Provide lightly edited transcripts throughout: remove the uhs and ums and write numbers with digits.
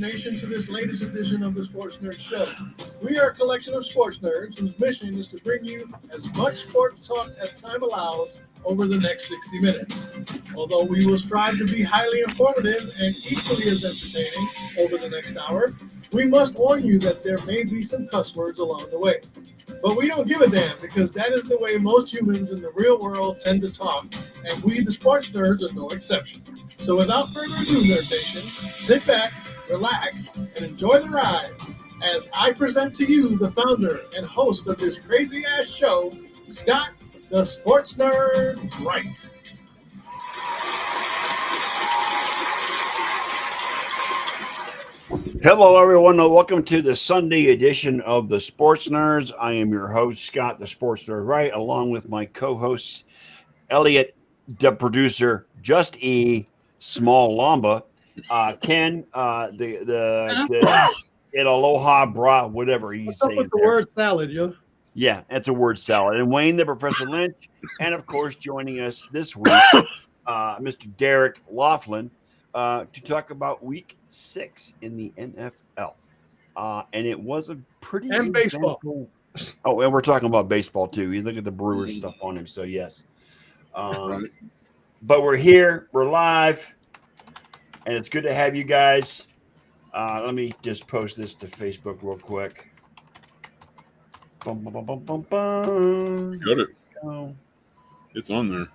Nation, to this latest edition of the Sports Nerd Show. We are a collection of sports nerds whose mission is to bring you as much sports talk as time allows over the next 60 minutes. Although we will strive to be highly informative and equally as entertaining over the next hour, we must warn you that there may be some cuss words along the way. But we don't give a damn because that is the way most humans in the real world tend to talk, and we, the sports nerds, are no exception. So without further ado, Nerd Nation, sit back, relax, and enjoy the ride as I present to you the founder and host of this crazy-ass show, Scott, the Sports Nerd Wright. Hello, everyone. Welcome to the Sunday edition of the Sports Nerds. I am your host, Scott, the Sports Nerd Wright, along with my co-hosts, Elliot, the producer, Just E, Small Lamba, Ken, the in Aloha Bra, whatever he's saying. What's up with the word salad, yo? Yeah, it's a word salad. And Wayne, the Professor Lynch, and of course, joining us this week, Mr. Derek Laughlin, to talk about Week 6 in the NFL. And it was a pretty and baseball. Oh, and we're talking about baseball too. You look at the Brewers stuff on him, so yes. But we're here, we're live, and it's good to have you guys. Let me just post this to Facebook real quick. Bum, bum, bum, bum, bum, bum. Got it. Oh. It's on there.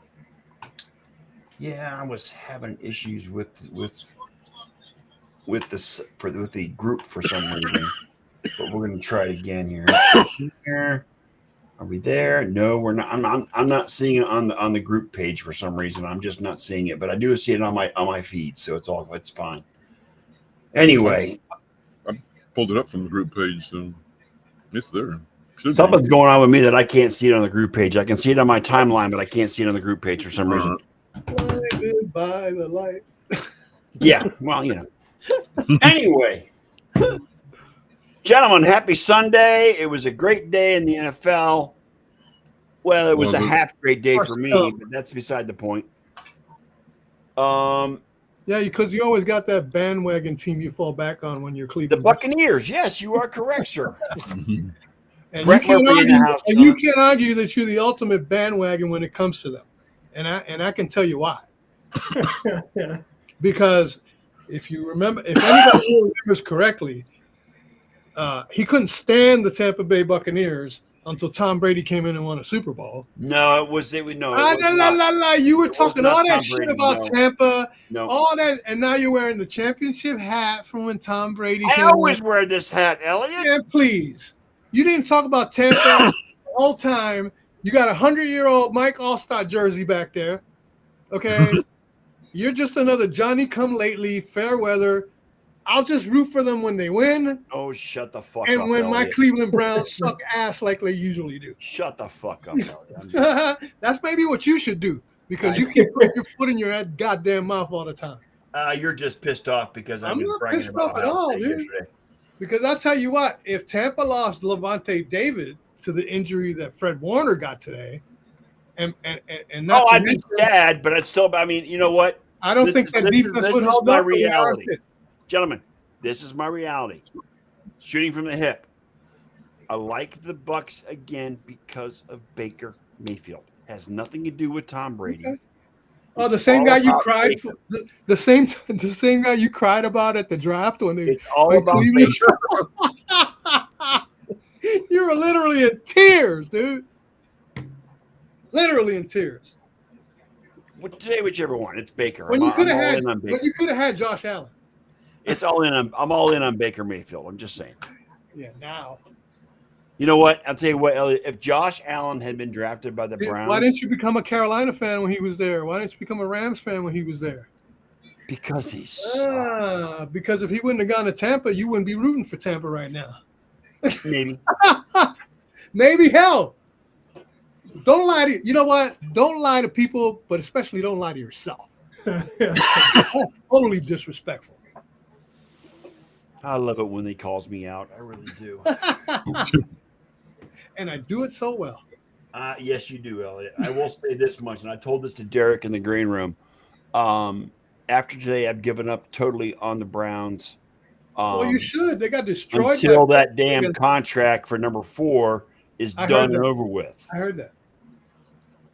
Yeah, I was having issues with the group for some reason, but we're gonna try it again here. Here, are we there? No, we're not. I'm not seeing it on the group page for some reason. I'm just not seeing it, but I do see it on my feed, so it's fine. Anyway, I pulled it up from the group page, so it's there. Something's going on with me that I can't see it on the group page. I can see it on my timeline, but I can't see it on the group page for some reason. Blinded by the light. Yeah, well, you know. Anyway, gentlemen, happy Sunday. It was a great day in the NFL. Well, it was a half great day for me, but that's beside the point. Yeah, because you always got that bandwagon team you fall back on when you're Cleveland. The Buccaneers. Yes, you are correct, sir. And you can't argue that you're the ultimate bandwagon when it comes to them. And I can tell you why. Because if anybody remembers correctly, he couldn't stand the Tampa Bay Buccaneers until Tom Brady came in and won a Super Bowl. No, it was. You were talking all that shit about Tampa, no. all that, and now you're wearing the championship hat from when Tom Brady came I always wear this hat, Elliot. Yeah, please. You didn't talk about Tampa the whole time. You got a 100-year-old Mike Allstott jersey back there. Okay. You're just another Johnny come lately, fair weather. I'll just root for them when they win. Oh, shut the fuck up. And when Elliot. my Cleveland Browns suck ass like they usually do. Shut the fuck up, Elliot. That's maybe what you should do because you keep putting your foot in your goddamn mouth all the time. You're just pissed off because I'm not pissed off at all, dude. Yesterday. Because I'll tell you what, if Tampa lost Levante David to the injury that Fred Warner got today, and not I'd be sad, but it's still. I mean, you know what? I don't think that defense would hold my up. Reality, gentlemen. This is my reality. Shooting from the hip. I like the Bucks again because of Baker Mayfield. Has nothing to do with Tom Brady. Okay. Oh, the same guy you cried for, the same guy you cried about at the draft when they. It's all about Baker. You were literally in tears, dude. Literally in tears. Well, today, whichever one. It's Baker. When you could have had Josh Allen. It's all in. I'm all in on Baker Mayfield. I'm just saying. Yeah. Now. You know what? I'll tell you what, Elliot. If Josh Allen had been drafted by the Browns, why didn't you become a Carolina fan when he was there? Why didn't you become a Rams fan when he was there? Because he's because if he wouldn't have gone to Tampa, you wouldn't be rooting for Tampa right now. Maybe. Maybe hell. Don't lie to you know what? Don't lie to people, but especially don't lie to yourself. Totally disrespectful. I love it when they calls me out. I really do. And I do it so well. Yes, you do, Elliot. I will say this much, and I told this to Derek in the green room. After today, I've given up totally on the Browns. Well, you should. They got destroyed until by that damn contract for number 4 is I heard done and that. over with. I heard that.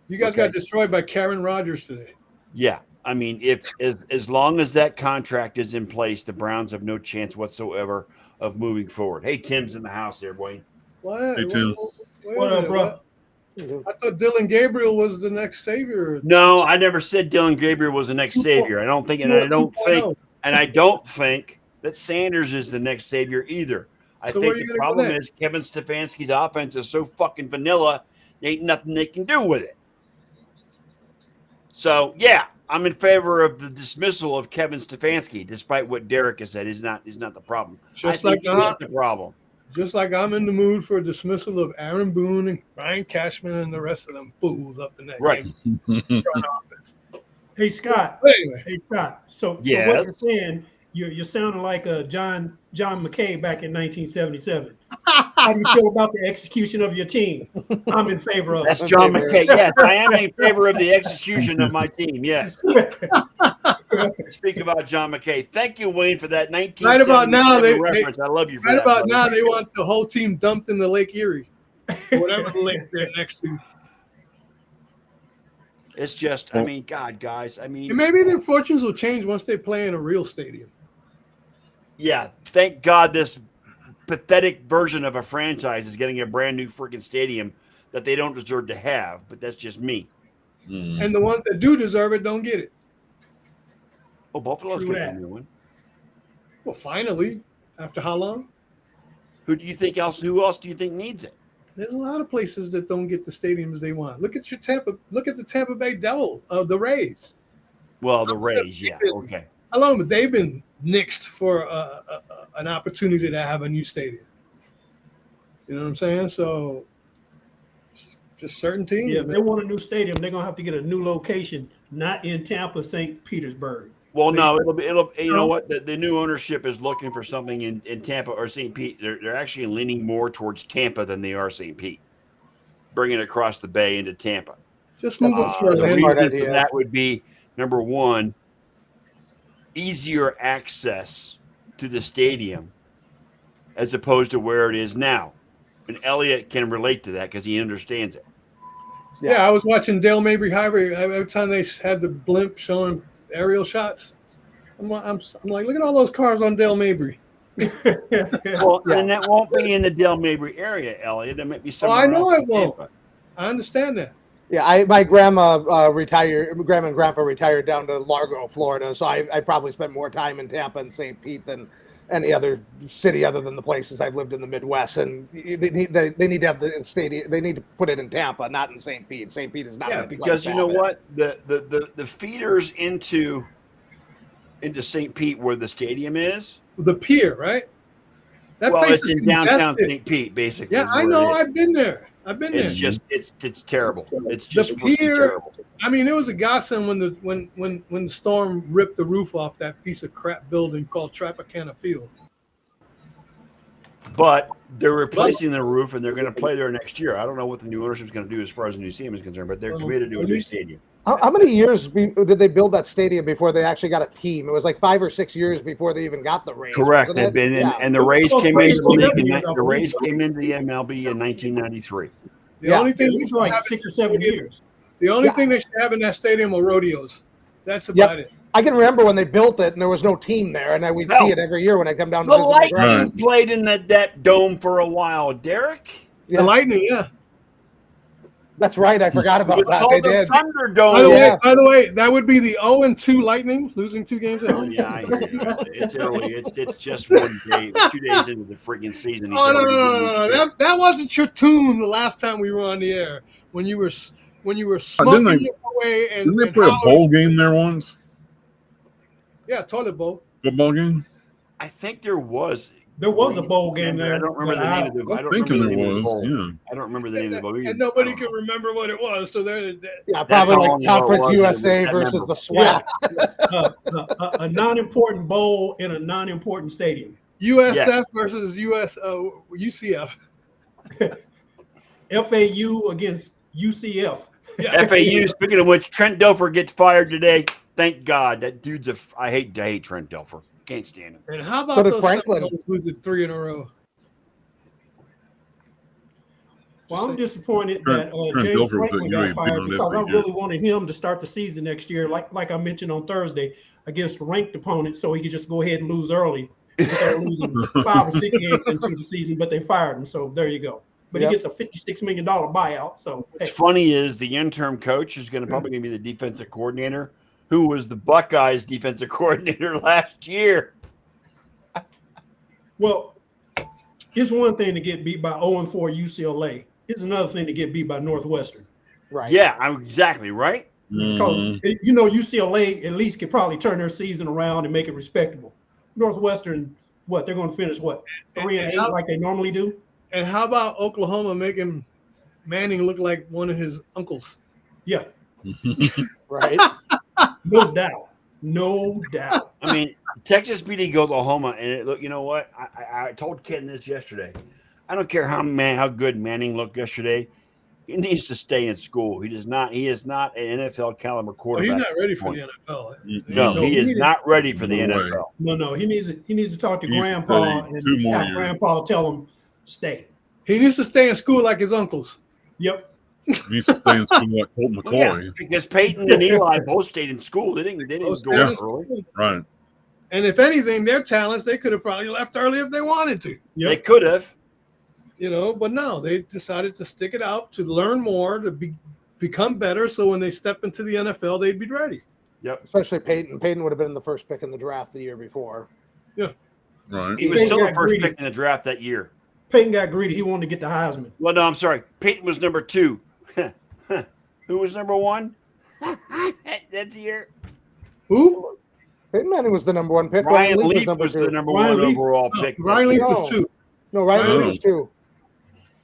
You guys Okay. got destroyed by Karen Rodgers today. Yeah. I mean, if as long as that contract is in place, the Browns have no chance whatsoever of moving forward. Hey, Tim's in the house there, Wayne. What? Hey, Tim. Wait a What up, minute, bro? I thought Dylan Gabriel was the next savior. No, I never said Dylan Gabriel was the next savior. I don't think, and I don't think, that Sanders is the next savior either. I So where think you the gonna go problem next? is Kevin Stefanski's offense is so fucking vanilla, there ain't nothing they can do with it. So yeah, I'm in favor of the dismissal of Kevin Stefanski, despite what Derek has said. Is not the problem. Just I like think he is the problem. Just like I'm in the mood for a dismissal of Aaron Boone and Brian Cashman and the rest of them fools up in that Right. game front office. Hey, Scott. But anyway, Hey, Scott. So what Yes. you're saying, you're sounding like John McKay back in 1977. How do you feel about the execution of your team? I'm in favor of That's it. John McKay. Yes, I am in favor of the execution of my team. Yes. Speak about John McKay. Thank you, Wayne, for that 1977 Right about now, they- reference. I love you for right that. about brother. now, they want the whole team dumped in the Lake Erie, whatever the lake they're next to. It's just, I mean, God, guys. I mean, And maybe their fortunes will change once they play in a real stadium. yeah, thank God this pathetic version of a franchise is getting a brand new freaking stadium that they don't deserve to have, but that's just me. And the ones that do deserve it don't get it. Oh, Buffalo's True getting a that. new one. Well, finally, after how long? Who else do you think needs it? There's a lot of places that don't get the stadiums they want. Look at the Tampa Bay Devil, the Rays. Well, the Rays, yeah. Okay. How long have they been nixed for an opportunity to have a new stadium? You know what I'm saying? So, just certain teams. Yeah, if they want a new stadium, they're gonna have to get a new location, not in Tampa, St. Petersburg. Well, no, it'll you know what? The new ownership is looking for something in Tampa or St. Pete. They're actually leaning more towards Tampa than they are St. Pete, bringing it across the bay into Tampa. Just move The us further. reason smart for idea. that would be, number one, easier access to the stadium as opposed to where it is now. And Elliot can relate to that because he understands it. Yeah, I was watching Dale Mabry Highway every time they had the blimp showing aerial shots. I'm like, look at all those cars on Dale Mabry. Well, and that won't be in the Del Mabry area, Elliot. It might be Oh, somewhere I know else it in won't. Tampa. I understand that. Yeah, my grandma retired. Grandma and grandpa retired down to Largo, Florida. So I probably spent more time in Tampa and St. Pete than any other city other than the places I've lived in the Midwest. And they need to have the stadium. They need to put it in Tampa, not in St. Pete. St. Pete is not. Yeah, a good because place you to know have it. what? The feeders into St. Pete where the stadium is. The pier, right? That Well, place it's is in downtown congested. St. Pete, basically. Yeah, is I where know. it is. I've been there. It's It's just it's terrible. It's just The freaking pier- terrible. I mean, it was a godsend when the storm ripped the roof off that piece of crap building called Tropicana Field. But they're replacing the roof and they're going to play there next year. I don't know what the new ownership is going to do as far as the new stadium is concerned, but they're committed to a new stadium. How many years did they build that stadium before they actually got a team? It was like 5 or 6 years before they even got the Rays. Correct. wasn't They've it? been in, Yeah. and the Rays Well, came into the league. the Rays came into the MLB in 1993. The Yeah. only thing It was like 6 or 7 years. the only Yeah. thing they should have in that stadium are rodeos. That's about it. I can remember when they built it and there was no team there, and we'd No. see it every year when I come down to The visit my grandma. Lightning played in that dome for a while, Derek. Yeah. The Lightning, yeah. That's right. I forgot It about was that. called They the did. Thunderdome. By the way, that would be the 0-2 Lightning losing 2 games at home. Yeah, I hear you. It's early. It's just 1 day, 2 days into the freaking season. He's Oh no, already no, doing no, this no, shit. that wasn't your tune the last time we were on the air when you were Didn't smoking they- your way and Didn't they and play a hollering. bowl game there once? Yeah, toilet bowl. Football game? I think there was. There was a bowl game there. I don't remember but the name of the. I I'm don't thinking remember the there name of the was. bowl. Yeah. I don't remember the name of the bowl. And nobody can remember what it was. So they're Yeah, That's probably how like long ago it Conference was. USA That versus memorable. the SWAT. a non-important bowl in a non-important stadium. USF Yes. versus UCF. FAU against UCF. Yeah. FAU. Speaking of which, Trent Dilfer gets fired today. Thank God. That dude's I hate Trent Dilfer. Can't stand him. And how about So did those Franklin. Seminoles losing 3 in a row? Well, I'm disappointed Trent- that Trent James Dilfer was at Franklin got UAB on fired that because I pretty really wanted him to start the season next year, like I mentioned on Thursday, against a ranked opponent, so he could just go ahead and lose early instead of losing 5 or 6 games into the season. But they fired him, so there you go. But Yep. he gets a $56 million buyout. So hey, What's funny is the interim coach is probably going to be the defensive coordinator, who was the Buckeyes defensive coordinator last year. well, it's one thing to get beat by 0-4 UCLA. It's another thing to get beat by Northwestern. Right. Yeah, I'm exactly right. Because UCLA at least could probably turn their season around and make it respectable. Northwestern, what they're going to finish 3-8 like they normally do. And how about Oklahoma making Manning look like one of his uncles? Yeah, Right. no doubt, no doubt. I mean, Texas beat Oklahoma, and look, you know what? I told Ken this yesterday. I don't care how good Manning looked yesterday. He needs to stay in school. He does not. He is not an NFL caliber Oh, quarterback. he's not ready for the NFL. No, he is not ready for the No way. NFL. No, he needs to talk to He needs to Grandpa stay 2 and more have years. Grandpa tell him stay. He needs to stay in school like his uncles. Yep. He needs to stay in school like Colt Well, yeah, McCoy. because Peyton and Eli both stayed in school. They didn't Both go stayed out in early. Right. And if anything, their talents, they could have probably left early if they wanted to. They Yep. could have. But no, they decided to stick it out to learn more, to become better. So when they step into the NFL, they'd be ready. Yep. Especially Peyton. Peyton would have been the first pick in the draft the year before. Right. He was Peyton still the got first greedy. pick in the draft that year. Peyton got greedy. He wanted to get the Heisman. Well, no, I'm sorry. Peyton was number 2. Who was number 1? That's year. Who? Peyton Manning was the number 1 pick. Ryan Leaf Leaf was the number Ryan 1 Leaf. overall Oh, pick. Ryan Leaf was No. 2 No, Ryan No. Leaf was 2.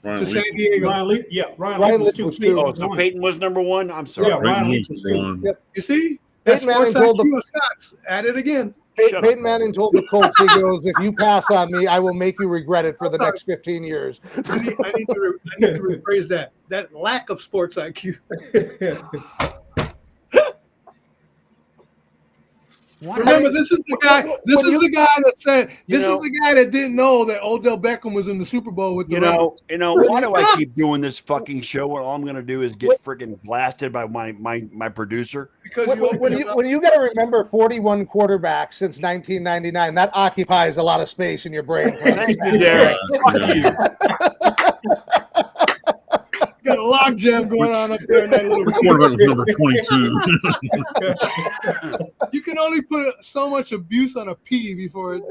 Right. to San Diego. Ryan Leaf, yeah, Ryan Ryan Leaf was Leaf 2. was Peyton 2. Oh, was so 1. Peyton was number 1? I'm sorry. Yeah, Ryan Peyton Leaf was was 2. one. Yep. You see? Peyton Manning told the Scott's at it again. Shut up. Peyton Manning told the Colts, he goes, "If you pass on me, I will make you regret it for the next 15 years." I need to rephrase that. That lack of sports IQ. Remember, this is the guy. This is the guy that said. This is the guy that didn't know that Odell Beckham was in the Super Bowl with the. You know, why do I keep doing this fucking show when all I'm going to do is get freaking blasted by my producer? Because When you got to remember 41 quarterbacks since 1999, that occupies a lot of space in your brain. Thank you, Derek. Fuck you. got a log jam going on up there in that little. Which quarterback was number 22? You can only put so much abuse on a P before it.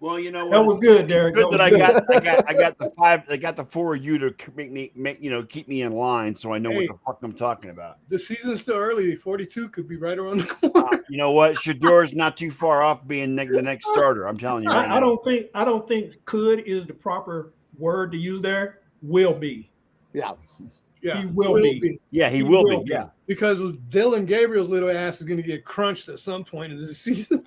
Well, you know what? That was good, Derek. Good that was I got the 5. I got the 4 of you to keep me in line, so I know what the fuck I'm talking about. The season's still early. 42 could be right around the corner. You know what? Shador's not too far off being the next starter. I'm telling you right now. I don't think could is the proper word to use there. Will be. Yeah. Yeah, He will be. Yeah, he will be. Yeah. Because Dylan Gabriel's little ass is going to get crunched at some point in the season,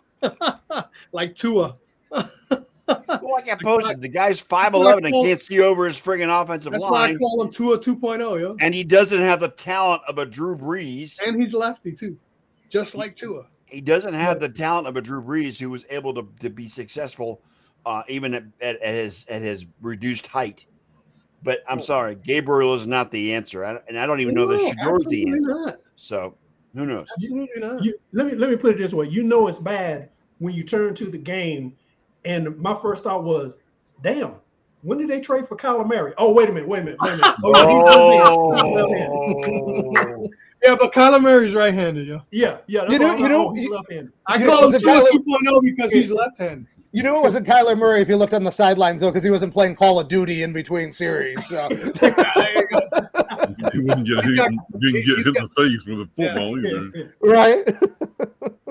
like Tua. Well, like I posted, the guy's 5'11" and can't see over his friggin' offensive That's why I line, call him Tua 2.0, yo. and he doesn't have the talent of a Drew Brees. And he's lefty too, just like Tua. He doesn't have the talent of a Drew Brees, who was able to be successful even at his reduced height. But I'm sorry, Gabriel is not the answer, and I don't even know that Shador's the answer. Not. So who knows? Absolutely not. Let me put it this way. You know it's bad when you turn to the game, and my first thought was, "Damn, when did they trade for Kyler Murray?" Oh, wait a minute. Oh, Oh. Yeah, but Kyler Murray's right-handed, yo. yeah. That's he's left-handed. I You call know, him is it Tua Kyler- 2.0 because he's left-handed. You knew it wasn't Kyler Murray if you looked on the sidelines, though, because he wasn't playing Call of Duty in between series. So. He wouldn't get hit in the face with a football either. Right?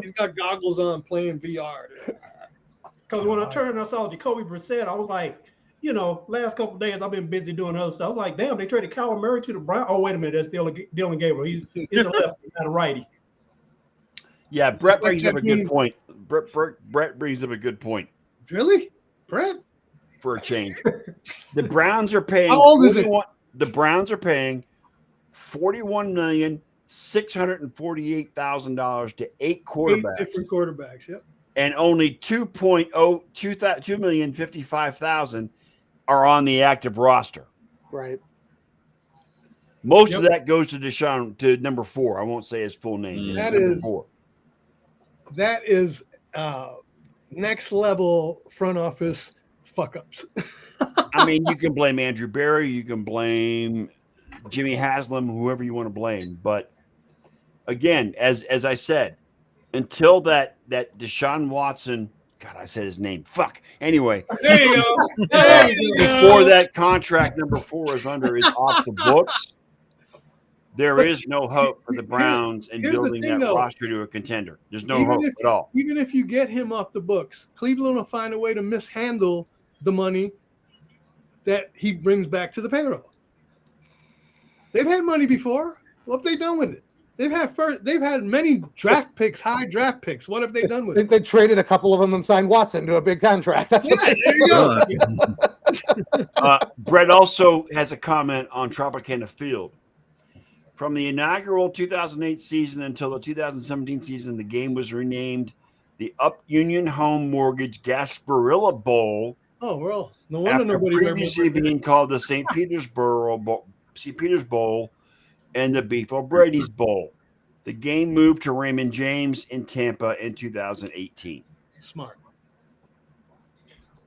He's got goggles on playing VR. Because when I turned and I saw Jacoby Brissett, I was like, last couple of days I've been busy doing other stuff. I was like, damn, they traded Kyler Murray to the Browns. Oh, wait a minute, that's Dylan Gabriel. He's a lefty, not a righty. Yeah, Brett brings up a good point. Brett brings up a good point Really? Brett? for a change. The Browns are paying. How old is it? The Browns are paying $41 $648,000 to 8 8 quarterbacks, different quarterbacks. Yep. and only 2,255,000 are on the active roster. Right. Most of that goes to Deshaun, to number 4. I won't say his full name. It's That number is- 4. That is next level front office fuck ups. I mean, you can blame Andrew Berry, you can blame Jimmy Haslam, whoever you want to blame. But again, as I said, until that Deshaun Watson, God, I said his name. Fuck. Anyway, There you go. There you go. before that contract number 4 is off the books, there is no hope for the Browns in here's the building thing, that though. roster to a contender. There's no Even hope if- at all. Even if you get him off the books, Cleveland will find a way to mishandle the money that he brings back to the payroll. They've had money before. What have they done with it? They've had many draft picks, high draft picks. What have they done with it? They traded a couple of them and signed Watson to a big contract. That's what Yeah, there you go. Brett also has a comment on Tropicana Field. From the inaugural 2008 season until the 2017 season, the game was renamed the Up Union Home Mortgage Gasparilla Bowl Oh, well, no wonder after nobody previously remembers it. being called the St. Peter's Bowl and the Beef O'Brady's Bowl. The game moved to Raymond James in Tampa in 2018. Smart.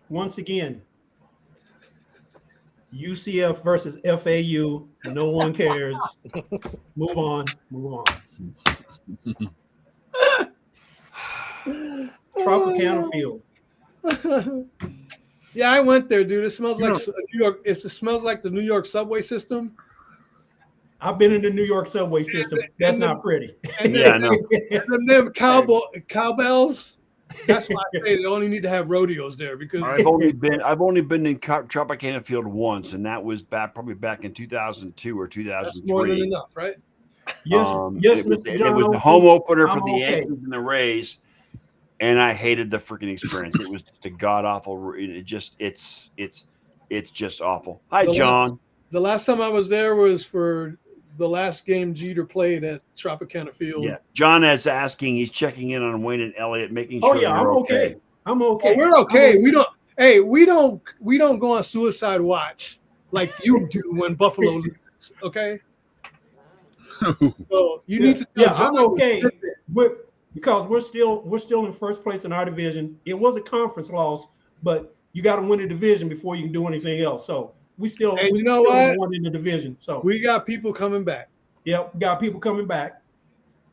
Once again, UCF versus FAU. No one cares. Move on. Tropicana Field. Yeah, I went there, dude. It smells You like New York. It smells like the New York subway system. I've been in the New York subway system. That's not pretty. And Yeah, I know. them cowbells. That's why I say they only need to have rodeos there because I've only been in Tropicana Field once, and that was probably back in 2000 or 2003. that's more than enough, right? Yes, it was, Mr. John. it was the home opener for I'm the okay. Yankees and the Rays, and I hated the freaking experience. It was just a god awful. It's just awful. Hi, John. The last time I was there was for the last game Jeter played at Tropicana Field. Yeah, John is asking. He's checking in on Wayne and Elliott, making sure. Oh yeah, I'm they're okay. I'm okay. Oh, we're okay. We don't. Hey, we don't go on suicide watch like you do when Buffalo loses. Okay. So you need to. Tell Yeah, I'm John okay. to sit there. Because we're still in first place in our division. It was a conference loss, but you got to win the division before you can do anything else. So we still And we you know still what? won in the division. So We got people coming back, yeah, we got people coming back.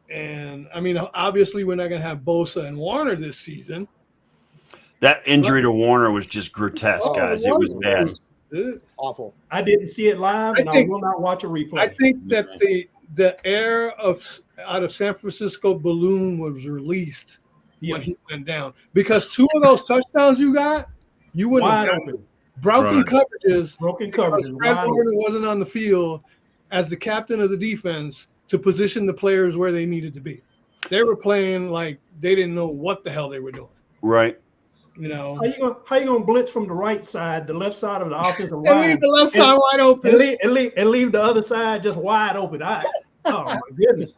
and I mean, obviously, we're not going to have Bosa and Warner this season. That injury to Warner was just grotesque, Oh, guys. It was bad. Awful. I didn't see it live, and I think- will not watch a replay. I think that the air out of San Francisco balloon was released Yeah. when he went down because 2 of those touchdowns you got, you wouldn't Wide have open, broken Right. coverages. broken coverage. Because Fred wide open. Warner wasn't on the field as the captain of the defense to position the players where they needed to be. They were playing like they didn't know what the hell they were doing. Right. You know, How you gonna blitz from the right side, the left side of the offensive and line, leave the left side wide open. and leave the other side just wide open? Oh my goodness,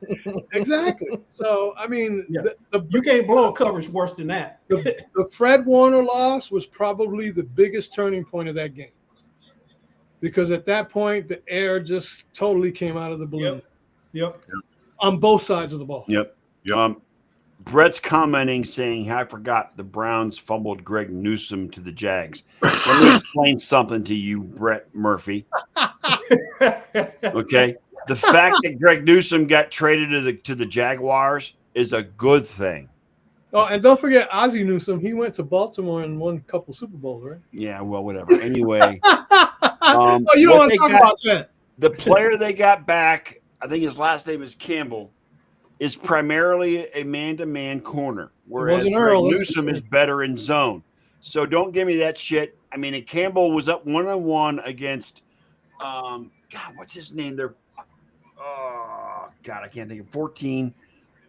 Exactly. So I mean, Yeah. the you can't blow a coverage worse than that. the Fred Warner loss was probably the biggest turning point of that game. Because at that point, the air just totally came out of the balloon Yep. on both sides of the ball. Yep. Yep. Brett's commenting saying, I forgot the Browns fumbled Greg Newsome to the Jags. Let me explain something to you, Brett Murphy. Okay. The fact that Greg Newsome got traded to the Jaguars is a good thing. Oh, and don't forget Ozzie Newsome. He went to Baltimore and won a couple Super Bowls, right? Yeah, well, whatever. Anyway, Oh, you what don't want they to talk got- about that. the player they got back, I think his last name is Campbell, is primarily a man-to-man corner, whereas wasn't Greg Earl, that's Newsome for is better in zone. So don't give me that shit. I mean, and Campbell was up 1-on-1 against, God, what's his name? They're, God, I can't think of 14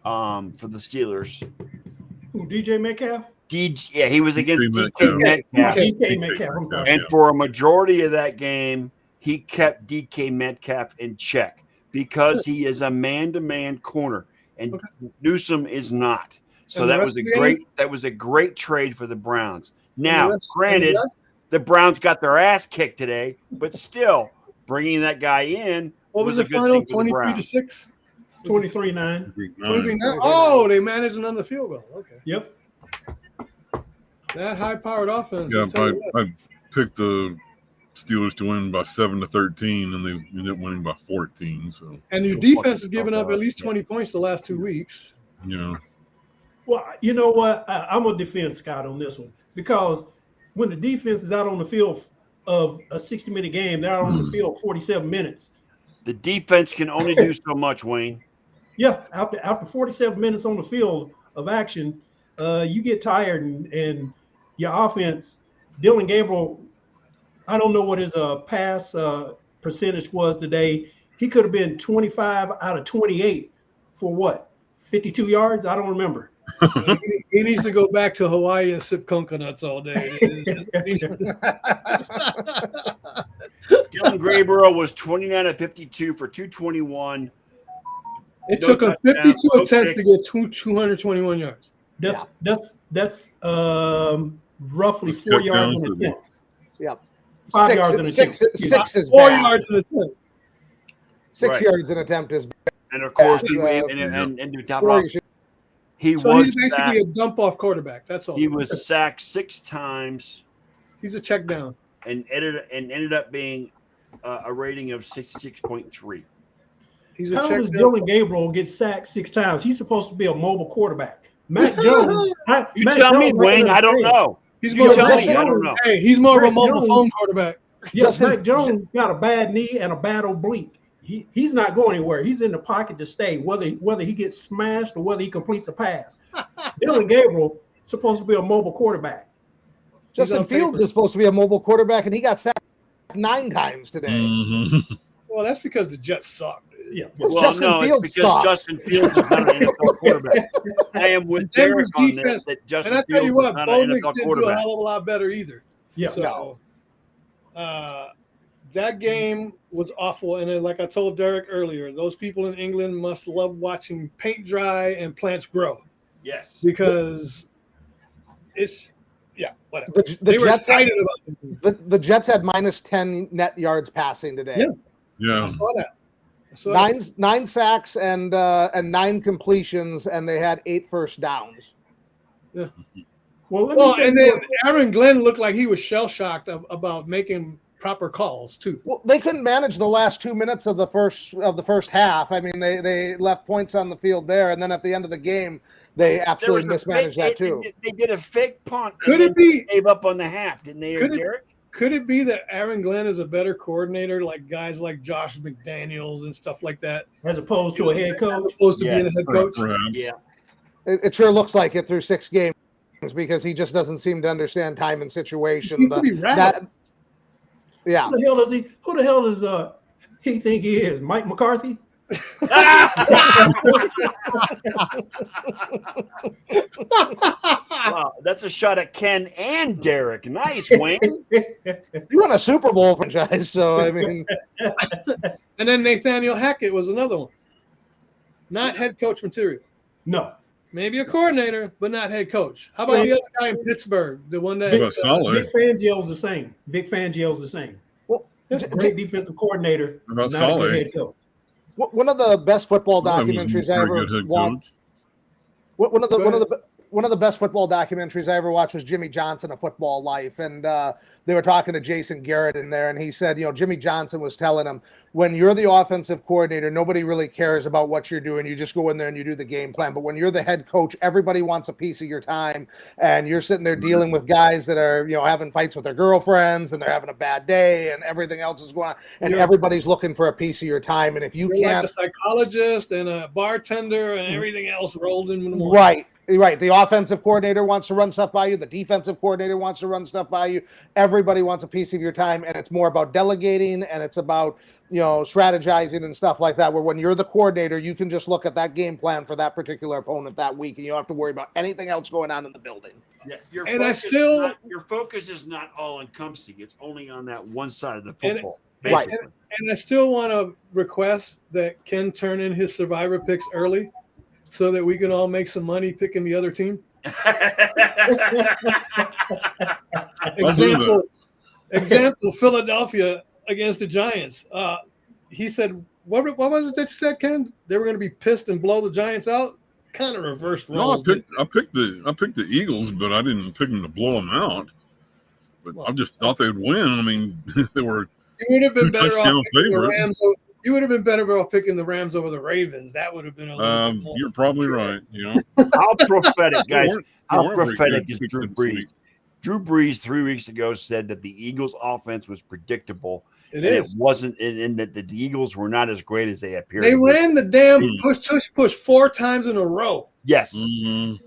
for the Steelers. Who, DJ Metcalf? Yeah, he was against DK DK Metcalf. DK Metcalf. I'm sorry. And for a majority of that game, he kept DK Metcalf in check because he is a man-to-man corner, and Newsome is not. So And the that rest was a of the great trade for the Browns. the Now, rest- granted, and the rest- the Browns got their ass kicked today, but still bringing that guy in What was a the good final? thing for the 23-6. 23-9. 23-9. Oh, they managed another field goal. Okay, Yep. that high-powered offense. Yeah, I'll tell you what. I picked the Steelers to win by 7-13, and they ended up winning by 14. So, And your defense has given up at least 20 points the last 2 weeks. you know, Well, you know what? I'm going to defend Scott on this one because when the defense is out on the field of a 60-minute game, they're out on the field 47 minutes. The defense can only do so much, Wayne. Yeah, after 47 minutes on the field of action, you get tired and your offense, Dylan Gabriel, I don't know what his pass percentage was today. He could have been 25 out of 28 for what, 52 yards? I don't remember. He needs to go back to Hawaii and sip coconuts all day. Dylan Gabriel was 29 of 52 for 221. It No took him touchdown, 52 no attempts pick. to get 221 yards. That's roughly That's 4 yards checkdowns, an attempt. Yep. 5 yards an attempt. Six is 4 bad. yards an attempt. 6 Right. yards an attempt is And of course, Yeah. and to top it 4. off, You should- he So was he's basically sacked. a dump-off quarterback. That's all. He was sacked 6 times He's a check down. and ended up being a rating of 66.3. He's a How check does down. Dylan Gabriel get sacked 6 times? He's supposed to be a mobile quarterback. Matt Jones. You tell me, Wayne. I don't know. He's You more tell of me. a, I don't know. hey, he's more of a Brett mobile Jones- phone quarterback. Yeah, Justin- Matt Jones got a bad knee and a bad oblique. He's not going anywhere. He's in the pocket to stay, whether he gets smashed or whether he completes a pass. Dylan Gabriel supposed to be a mobile quarterback. Justin on Fields paper. is supposed to be a mobile quarterback, and he got sacked 9 times today. Mhm. Well, that's because the Jets suck. Yeah. Because Well, Justin no, Fields it's because sucks. Justin Fields is not an NFL quarterback. I am with Denver's Derek on this. defense- That Justin And I tell Fields you is what, not Bo an Nix NFL didn't do a quarterback. hell of a lot better either. Yeah. So that game was awful. And then, like I told Derek earlier, those people in England must love watching paint dry and plants grow Yes. because it's, yeah, whatever. The They were Jets, excited about it. the Jets had minus 10 net yards passing today. Yeah. Yeah. I saw that. I saw that. Nine sacks and 9 completions, and they had 8 first downs. Well, let me Well, tell and you then what- Aaron Glenn looked like he was shell shocked about making proper calls too. Well, they couldn't manage the last 2 minutes of the first half. I mean, they left points on the field there, and then at the end of the game, they absolutely mismanaged that too. They did a fake punt. Could and it then be- gave up on the half? Didn't they, Could it- Derek? Could it be that Aaron Glenn is a better coordinator, like guys like Josh McDaniels and stuff like that, as opposed to a head as coach. opposed to Yes, being a head coach? Perhaps. Yeah. It sure looks like it through 6 games because he just doesn't seem to understand time and He situation. seems to be rattled. Yeah. Who the hell is he? Who the hell does he think he is? Mike McCarthy? Wow, that's a shot at Ken and Derek. Nice, Wayne. You won a Super Bowl franchise, so I mean, And then Nathaniel Hackett was another one. Not head coach material. No. Maybe a coordinator, but not head coach. How about the other guy in Pittsburgh? The one that What about Saleh? Vic Fangio's the same. Vic Fangio's the same. well, Great defensive coordinator, What about not a good Saleh? head coach. one of the best football Saleh was a documentaries I pretty ever good head watched. coach. One of the best football documentaries I ever watched was Jimmy Johnson, A Football Life, and they were talking to Jason Garrett in there, and he said, Jimmy Johnson was telling him, when you're the offensive coordinator, nobody really cares about what you're doing. You just go in there and you do the game plan. But when you're the head coach, everybody wants a piece of your time, and you're sitting there dealing with guys that are, having fights with their girlfriends, and they're having a bad day, and everything else is going on, and everybody's looking for a piece of your time. And if you you're like can't, a psychologist and a bartender and everything else rolled in one. Right. The offensive coordinator wants to run stuff by you. The defensive coordinator wants to run stuff by you. Everybody wants a piece of your time, and it's more about delegating, and it's about, strategizing and stuff like that, where when you're the coordinator, you can just look at that game plan for that particular opponent that week, and you don't have to worry about anything else going on in the building. Yeah, And I still- your focus is not all encompassing. It's only on that one side of the football. Right. basically. And I still want to request that Ken turn in his survivor picks early so that we can all make some money picking the other team. Example, Philadelphia against the Giants. He said, what was it that you said, Ken? They were going to be pissed and blow the Giants out? Kind of reversed roles. No, I picked the Eagles, but I didn't pick them to blow them out. But I just thought they'd win. I mean, they were You would have been better off touchdown picking the favorite. Rams. You would have been better off picking the Rams over the Ravens. That would have been a little bit more. You're probably right. You know, How prophetic, guys. They How weren't very prophetic good is to Drew pick this Brees? week. Drew Brees 3 weeks ago said that the Eagles' offense was predictable. It and is. It wasn't, and that the Eagles were not as great as they appeared. They to be. ran the damn push 4 times in a row. Yes. Mhm.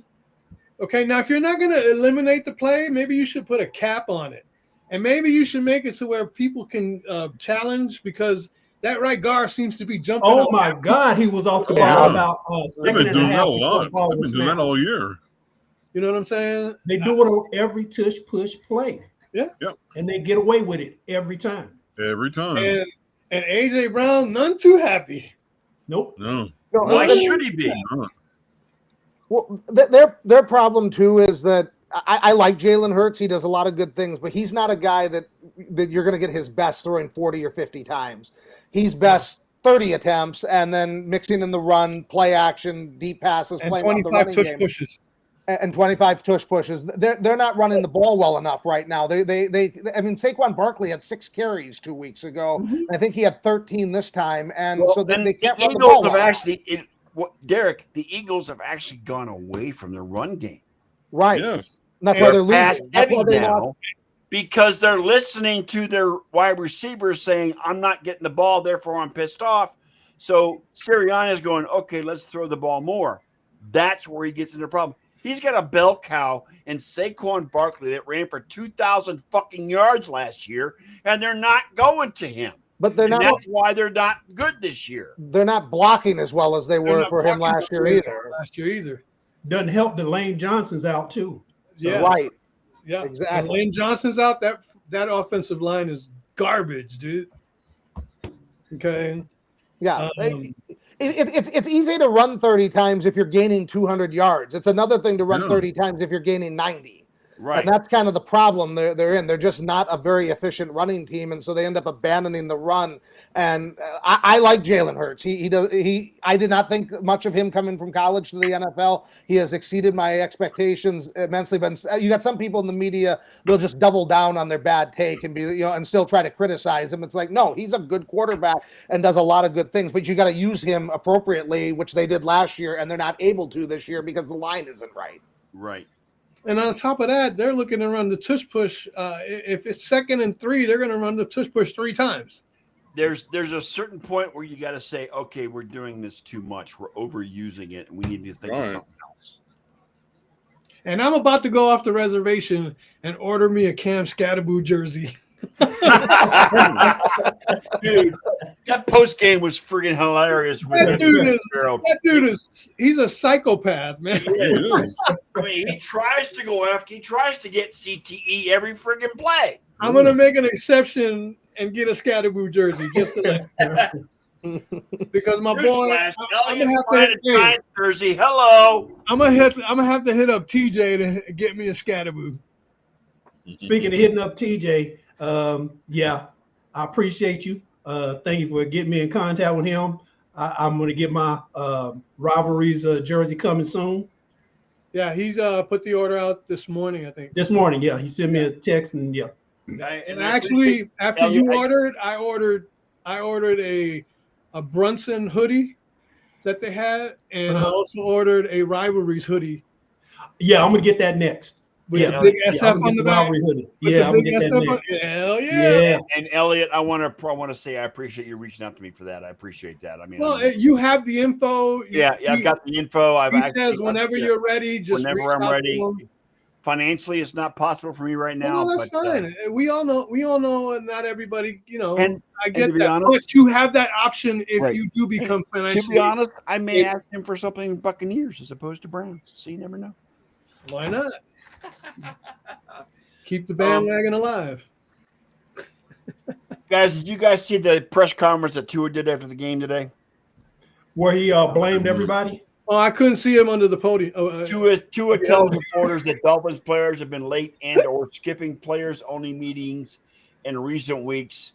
Okay, now if you're not going to eliminate the play, maybe you should put a cap on it. And maybe you should make it so where people can challenge, because that right guard seems to be jumping. Oh up. my God, he was off the Yeah. ball about They've second been and a doing that half a before lot. the ball They've was been doing that snapped. all year. You know what I'm saying? They do it on every tush push play. Yeah. Yep. And they get away with it every time. Every time. And AJ Brown, none too happy. Nope. No. No, Why and- should he be? Well, their problem too is that I like Jalen Hurts. He does a lot of good things, but he's not a guy that you're going to get his best throwing 40 or 50 times. He's best 30 attempts and then mixing in the run, play action, deep passes, And playing off the 25 running tush game. pushes. And 25 tush pushes. They're not running the ball well enough right now. I mean, Saquon Barkley had 6 carries 2 weeks ago. I think he had 13 this time, and Well, so they and can't the run the Eagles ball. have well. actually, Derek, the Eagles have actually gone away from their run game. Right. Yes. And that's why they're Pass losing. That's heavy why they lost. now because they're listening to their wide receivers saying, I'm not getting the ball, therefore I'm pissed off. So Sirianni's going, okay, let's throw the ball more. That's where he gets into the problem. He's got a bell cow in Saquon Barkley that ran for 2,000 fucking yards last year, and they're not going to him. But they're And not. that's why they're not good this year. They're not blocking as well as they They're were not for him blocking last year the either. Last year either. Doesn't help that Lane Johnson's out too. Yeah. Right. Yeah. Exactly. When Lane Johnson's out, that offensive line is garbage, dude. Okay. Yeah. Um, It's easy to run 30 times if you're gaining 200 yards. It's another thing to run Yeah. 30 times if you're gaining 90. Right. And that's kind of the problem they're in. They're just not a very efficient running team, and so they end up abandoning the run. And I like Jalen Hurts. I did not think much of him coming from college to the NFL. He has exceeded my expectations immensely. But you got some people in the media, they'll just double down on their bad take and and still try to criticize him. It's like, no, he's a good quarterback and does a lot of good things, but you got to use him appropriately, which they did last year, and they're not able to this year because the line isn't right. Right. And on top of that, they're looking to run the tush push. If it's 2nd and 3, they're going to run the tush push 3 times. There's a certain point where you got to say, okay, we're doing this too much. We're overusing it, and we need to think of Right. something else. And I'm about to go off the reservation and order me a Cam Scatterboo jersey. Dude, that post game was freaking hilarious. With That dude is- Gerald. That dude he's a psychopath, man. It is. I mean, he tries to go after. He tries to get CTE every freaking play. I'm going to make an exception and get a Scatterboo jersey just to let because my boy, Newsflash, I'm Elliot's gonna buying a Giants jersey. Hello. have to hit up TJ to get me a Scatterboo. Speaking of hitting up TJ, yeah, I appreciate you. Thank you for getting me in contact with him. I'm going to get my rivalries jersey coming soon. Yeah, he's put the order out this morning, I think. This morning, yeah, he sent me a text and yeah. And actually, after you ordered, I ordered a Brunson hoodie that they had, and I also ordered a Rivalries hoodie Yeah, I'm gonna get that next. with Yeah, the big I'm SF gonna on get the the back. Rivalry hoodie. With Yeah, the I'm big gonna get SF that on, next. hell yeah. Yeah. And Elliot, I want to say I appreciate you reaching out to me for that. I appreciate that. I mean, Well, you have the info. yeah, I've got the info. He says whenever you're ready, just whenever reach I'm out to ready. him. Financially, it's not possible for me right now. No, that's but, fine. We all know not everybody, And I to get be that. honest- But you have that option if Right. you do become financially. to be honest, I may ask him for something in Buccaneers as opposed to Browns. So you never know. Why not? Keep the bandwagon alive. Guys, did you guys see the press conference that Tua did after the game today? Where he blamed everybody. Oh, I couldn't see him under the podium. Tua tells reporters that Dolphins players have been late and or skipping players-only meetings in recent weeks,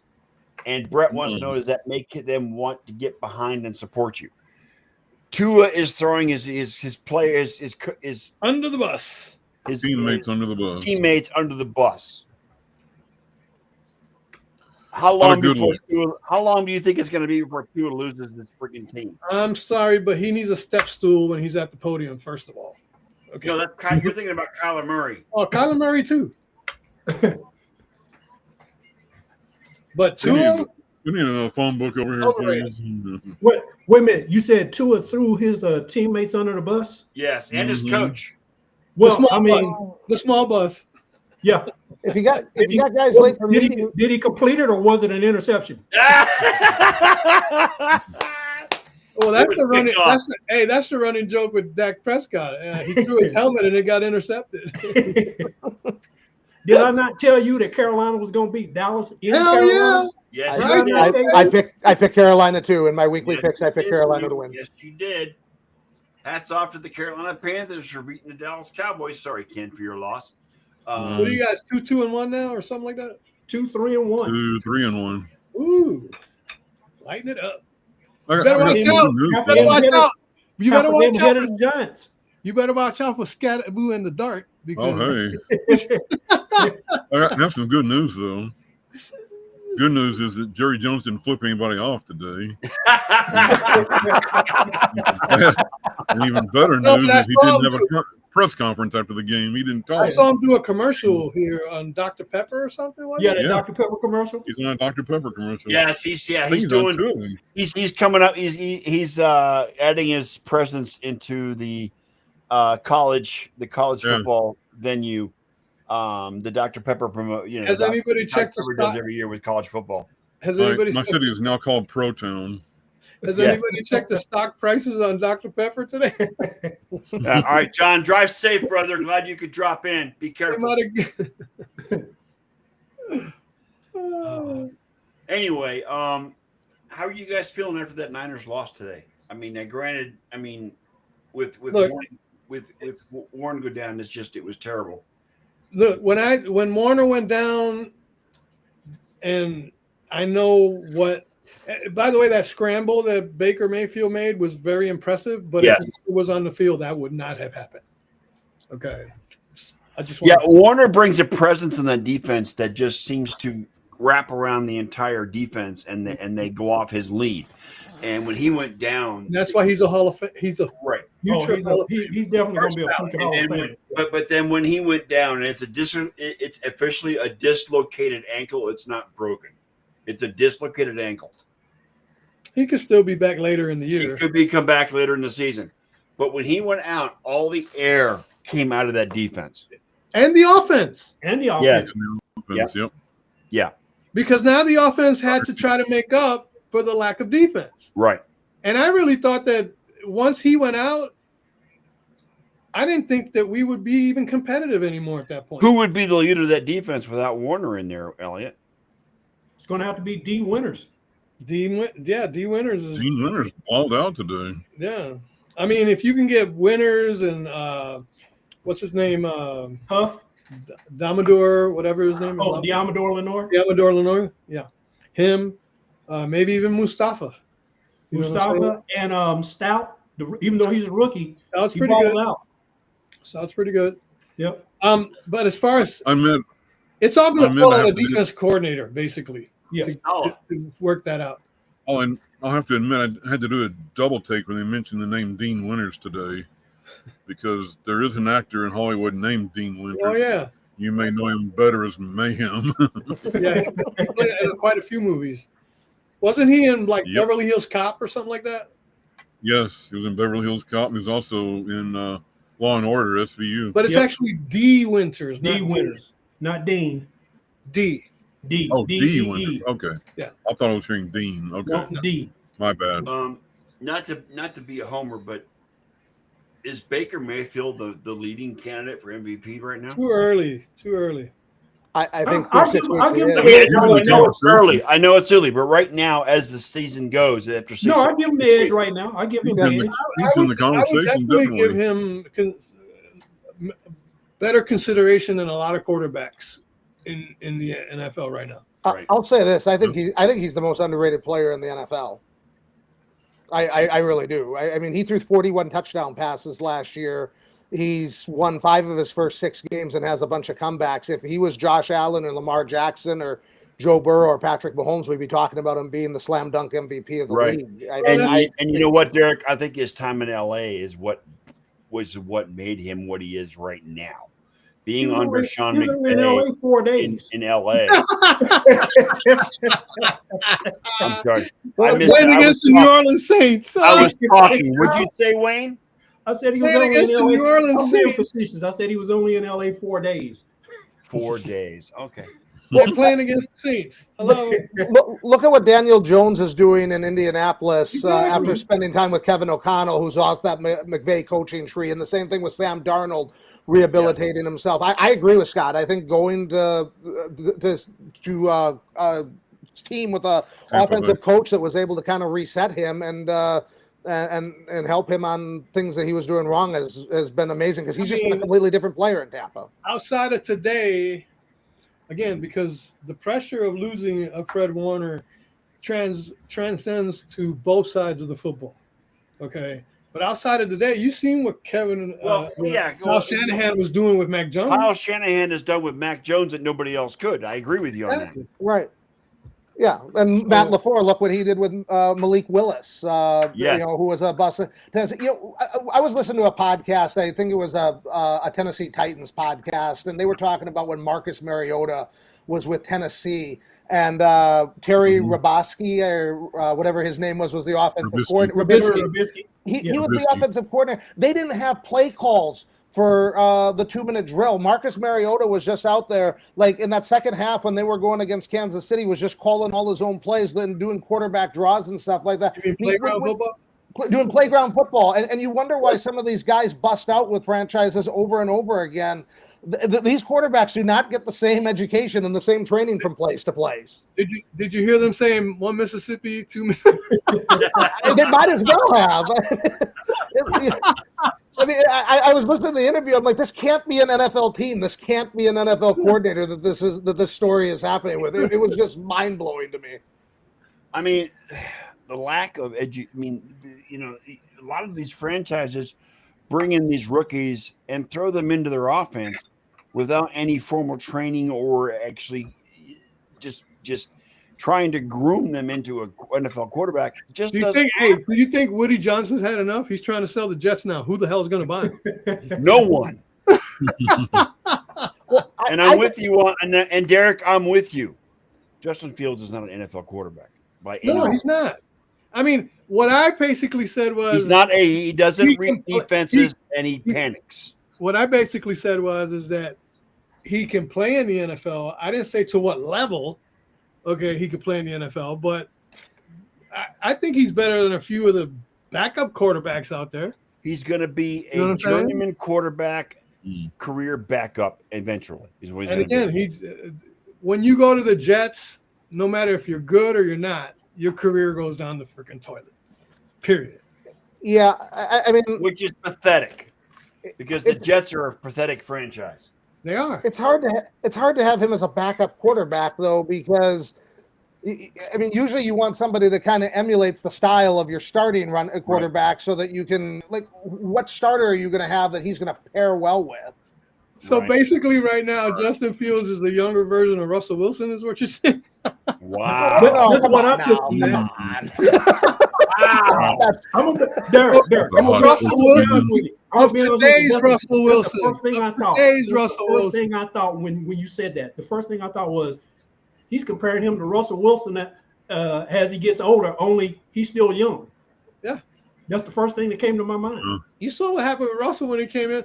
and Brett wants to know, does that make them want to get behind and support you? Tua is throwing his players his under the bus. His teammates under the bus. Teammates under the bus. How long do you think it's going to be before Tua loses this freaking team? I'm sorry, but he needs a step stool when he's at the podium, first of all. Okay. No, you're thinking about Kyler Murray. Oh, Kyler Murray too. But Tua, we need a phone book over here, please. Wait a minute. You said Tua threw his teammates under the bus? Yes, and his coach. Well, the small bus. Yeah. If you got guys late for meeting, did he complete it or was it an interception? Well, that's the running. That's the running joke with Dak Prescott. He threw his helmet and it got intercepted. Did I not tell you that Carolina was going to beat Dallas in Hell Carolina? Yes, I picked Carolina too in my weekly picks. I picked Carolina to win. Yes, you did. Hats off to the Carolina Panthers for beating the Dallas Cowboys. Sorry, Ken, for your loss. What are you guys, 2-2-1 now, or something like that? 2-3-1. 2-3-1 Ooh, lighten it up. You better watch out. You better watch out. You better watch out. Giants. You better watch out for Scatterboo in the dark. Because I have some good news though. Good news is that Jerry Jones didn't flip anybody off today. And even better news is he didn't have a press conference after the game. He didn't talk. I saw him do a commercial here on Dr. Pepper or something. Dr. Pepper commercial. He's on a Dr. Pepper commercial. Yes, he's doing. He's coming up. He's adding his presence into the college football venue. The Dr. Pepper promote. Has anybody checked the stock every year with college football? Has anybody? My city is now called Protown. Has anybody checked the stock prices on Dr. Pepper today? All right, John, drive safe, brother. Glad you could drop in. Be careful. Anyway, how are you guys feeling after that Niners loss today? I mean, granted, with Warren go down, it was terrible. Look, when Warner went down, and I know what. By the way, that scramble that Baker Mayfield made was very impressive, but if it was on the field, that would not have happened. Okay. Warner brings a presence in that defense that just seems to wrap around the entire defense, and they go off his lead. And when he went down, that's why he's a Hall of Fame. He's a right. He's definitely going to be a future Hall of Fame. But then when he went down, and it's officially a dislocated ankle. It's not broken. It's a dislocated ankle. He could still be back later in the year. He could come back later in the season. But when he went out, all the air came out of that defense. And the offense. Yes. Yep. Yeah. Because now the offense had to try to make up for the lack of defense. Right. And I really thought that once he went out, I didn't think that we would be even competitive anymore at that point. Who would be the leader of that defense without Warner in there, Elliot? It's going to have to be D. Winters. D. Winters is. Dean Winters balled out today. Yeah. I mean, if you can get Winters and what's his name? Huff? Damador, whatever his name is. Oh, Diamador Lenore? Diamador Lenore, yeah. Him, maybe even Mustafa. Mustafa and Stout, even though he's a rookie, Stout's pretty good. Out. Sounds pretty good. Yep. But as far as it's all going to fall on a defense coordinator, basically. Yeah. To work that out. Oh, and I'll have to admit, I had to do a double take when they mentioned the name Dean Winters today, because there is an actor in Hollywood named Dean Winters. Oh yeah. You may know him better as Mayhem. Yeah, in quite a few movies. Wasn't he in Beverly Hills Cop or something like that? Yes, he was in Beverly Hills Cop. He was also in Law and Order SVU. But it's actually D. Winters, D. Winters, not Dean. D. D. Oh, D. Winters. Okay. Yeah. I thought I was hearing Dean. Okay. No, D. My bad. Not to be a homer, but is Baker Mayfield the leading candidate for MVP right now? Too early. I think I'll for 6 give- weeks I'll he give is. him I mean, He's in I the know it's conversation. early. I know it's early, but right now, as the season goes, after 6 No, I give him the edge right now. I give him the He's in the, edge. he's in the I would conversation, definitely give definitely. him better consideration than a lot of quarterbacks in the NFL right now. Right. I'll say this: I think he's the most underrated player in the NFL. I really do. I mean, he threw 41 touchdown passes last year. He's won 5 of his first 6 games and has a bunch of comebacks. If he was Josh Allen or Lamar Jackson or Joe Burrow or Patrick Mahomes, we'd be talking about him being the slam dunk MVP of the Right. league. And you know what, Derek? I think his time in LA is what made him what he is right now. Being He was under only- Sean he was only in McVay LA 4 days. in LA. I'm sorry. Well, Playing against the New Orleans Saints. I was talking. Would you say, Wayne? I said he was Playing only in against the LA. New Orleans I'm being Saints. facetious. I said he was only in LA 4 days. 4 days. Okay. They're playing against the Saints. Hello. look at what Daniel Jones is doing in Indianapolis Exactly. after spending time with Kevin O'Connell, who's off that McVay coaching tree, and the same thing with Sam Darnold rehabilitating himself. I agree with Scott. I think going to team with a offensive coach that was able to kind of reset him and help him on things that he was doing wrong has been amazing, because he's just been a completely different player in Tampa. Outside of today, again, because the pressure of losing a Fred Warner transcends to both sides of the football. Okay. But outside of today, you've seen what Kyle Shanahan was doing with Mac Jones. Kyle Shanahan has done with Mac Jones that nobody else could. I agree with you on that. Right. Yeah, and Matt LaFleur, look what he did with Malik Willis, Yes. who was a bust. I was listening to a podcast. I think it was a Tennessee Titans podcast, and they were talking about when Marcus Mariota was with Tennessee, and Terry Robosky or whatever his name was the offensive coordinator. Trubisky. He was the Trubisky. offensive coordinator. They didn't have play calls for the 2-minute drill. Marcus Mariota was just out there, like in that second half when they were going against Kansas City, was just calling all his own plays and doing quarterback draws and stuff like that. You mean playground football? Doing playground football. And you wonder why some of these guys bust out with franchises over and over again. These quarterbacks do not get the same education and the same training from place to place. Did you hear them saying 1 Mississippi, 2 Mississippi? They might as well have. I mean, I was listening to the interview. I'm like, this can't be an NFL team. This can't be an NFL coordinator that this story is happening with. It was just mind blowing to me. I mean, the lack of a lot of these franchises bring in these rookies and throw them into their offense without any formal training or actually just trying to groom them into an NFL quarterback. Do you think Woody Johnson's had enough? He's trying to sell the Jets now. Who the hell is going to buy him? No one. And I'm with you on, and Derek, I'm with you. Justin Fields is not an NFL quarterback by any No, means. he's not. I mean, what I basically said was he doesn't read defenses and he panics. What I basically said is that he can play in the NFL. I didn't say to what level. Okay, he could play in the NFL, but I think he's better than a few of the backup quarterbacks out there. He's going to be You know what a I'm saying? journeyman quarterback, career backup eventually. Is what he's And gonna again, do. When you go to the Jets, no matter if you're good or you're not, your career goes down the freaking toilet. Period. Yeah, I mean, Which is pathetic because the Jets are a pathetic franchise. They are. it's hard to have him as a backup quarterback though, because I mean, usually you want somebody that kind of emulates the style of your starting quarterback, so that you can, like, what starter are you going to have that he's going to pair well with? So Right. basically, right now, Justin Fields is a younger version of Russell Wilson, is what you're saying? Wow. That's what I took from that. Derek, I'm gonna Russell be Wilson honest with you. of today's That's Russell Wilson. The first thing I thought. Today's The Russell first Wilson. thing I thought when you said that, the first thing I thought was he's comparing him to Russell Wilson that as he gets older, only he's still young. Yeah. That's the first thing that came to my mind. You saw what happened with Russell when he came in.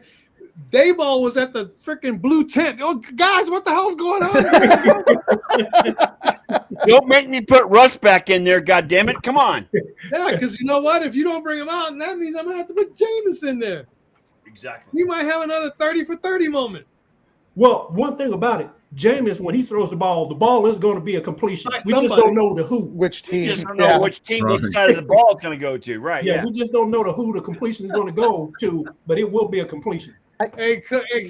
Dayball was at the freaking blue tent. Oh, guys, what the hell's going on? Don't make me put Russ back in there, goddammit. Come on. Yeah, because you know what? If you don't bring him out, that means I'm going to have to put Jameis in there. Exactly. We might have another 30 for 30 moment. Well, one thing about it, Jameis, when he throws the ball is going to be a completion. Like We just somebody. don't know the who. Which We team? just don't know Yeah. which team, Right. which side of the ball is going to go to. Right. Yeah, Yeah. we just don't know the who the completion is going to go to, but it will be a completion. Hey,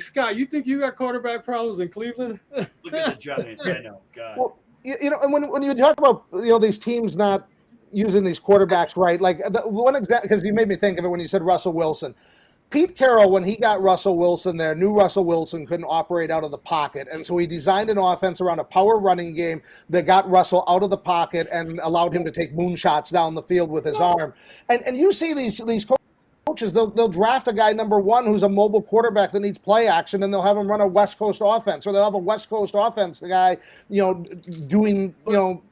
Scott, you think you got quarterback problems in Cleveland? Look at the Giants. I know. God. Well, you know, and when you talk about these teams not using these quarterbacks right, like the one example, because you made me think of it when you said Russell Wilson. Pete Carroll, when he got Russell Wilson there, knew Russell Wilson couldn't operate out of the pocket, and so he designed an offense around a power running game that got Russell out of the pocket and allowed him to take moonshots down the field with his arm. And you see these coaches, they'll draft a guy number one who's a mobile quarterback that needs play action, and they'll have him run a West Coast offense, or they'll have a West Coast offense guy, doing Russell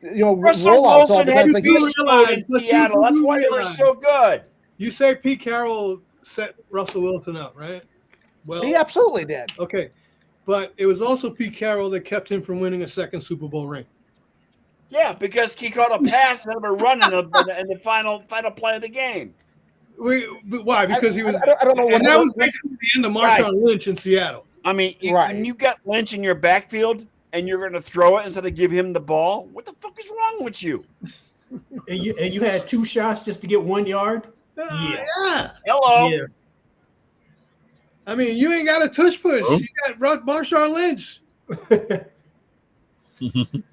rollouts all Wilson the had time. to Like, be you realize- in but you Seattle. That's do why they were realize- so good. You say Pete Carroll set Russell Wilson up, right? Well, he absolutely did. okay. But it was also Pete Carroll that kept him from winning a second Super Bowl ring. Yeah, because he caught a pass and a run in the final play of the game. But why? Because he was. I don't know what And that was basically the end of Marshawn Lynch in Seattle. I mean, Right. when you got Lynch in your backfield and you're going to throw it instead of give him the ball, what the fuck is wrong with you? And you had 2 shots just to get 1 yard. Yeah. Hello. Yeah. I mean, you ain't got a tush push. Oh. You got Marshawn Lynch.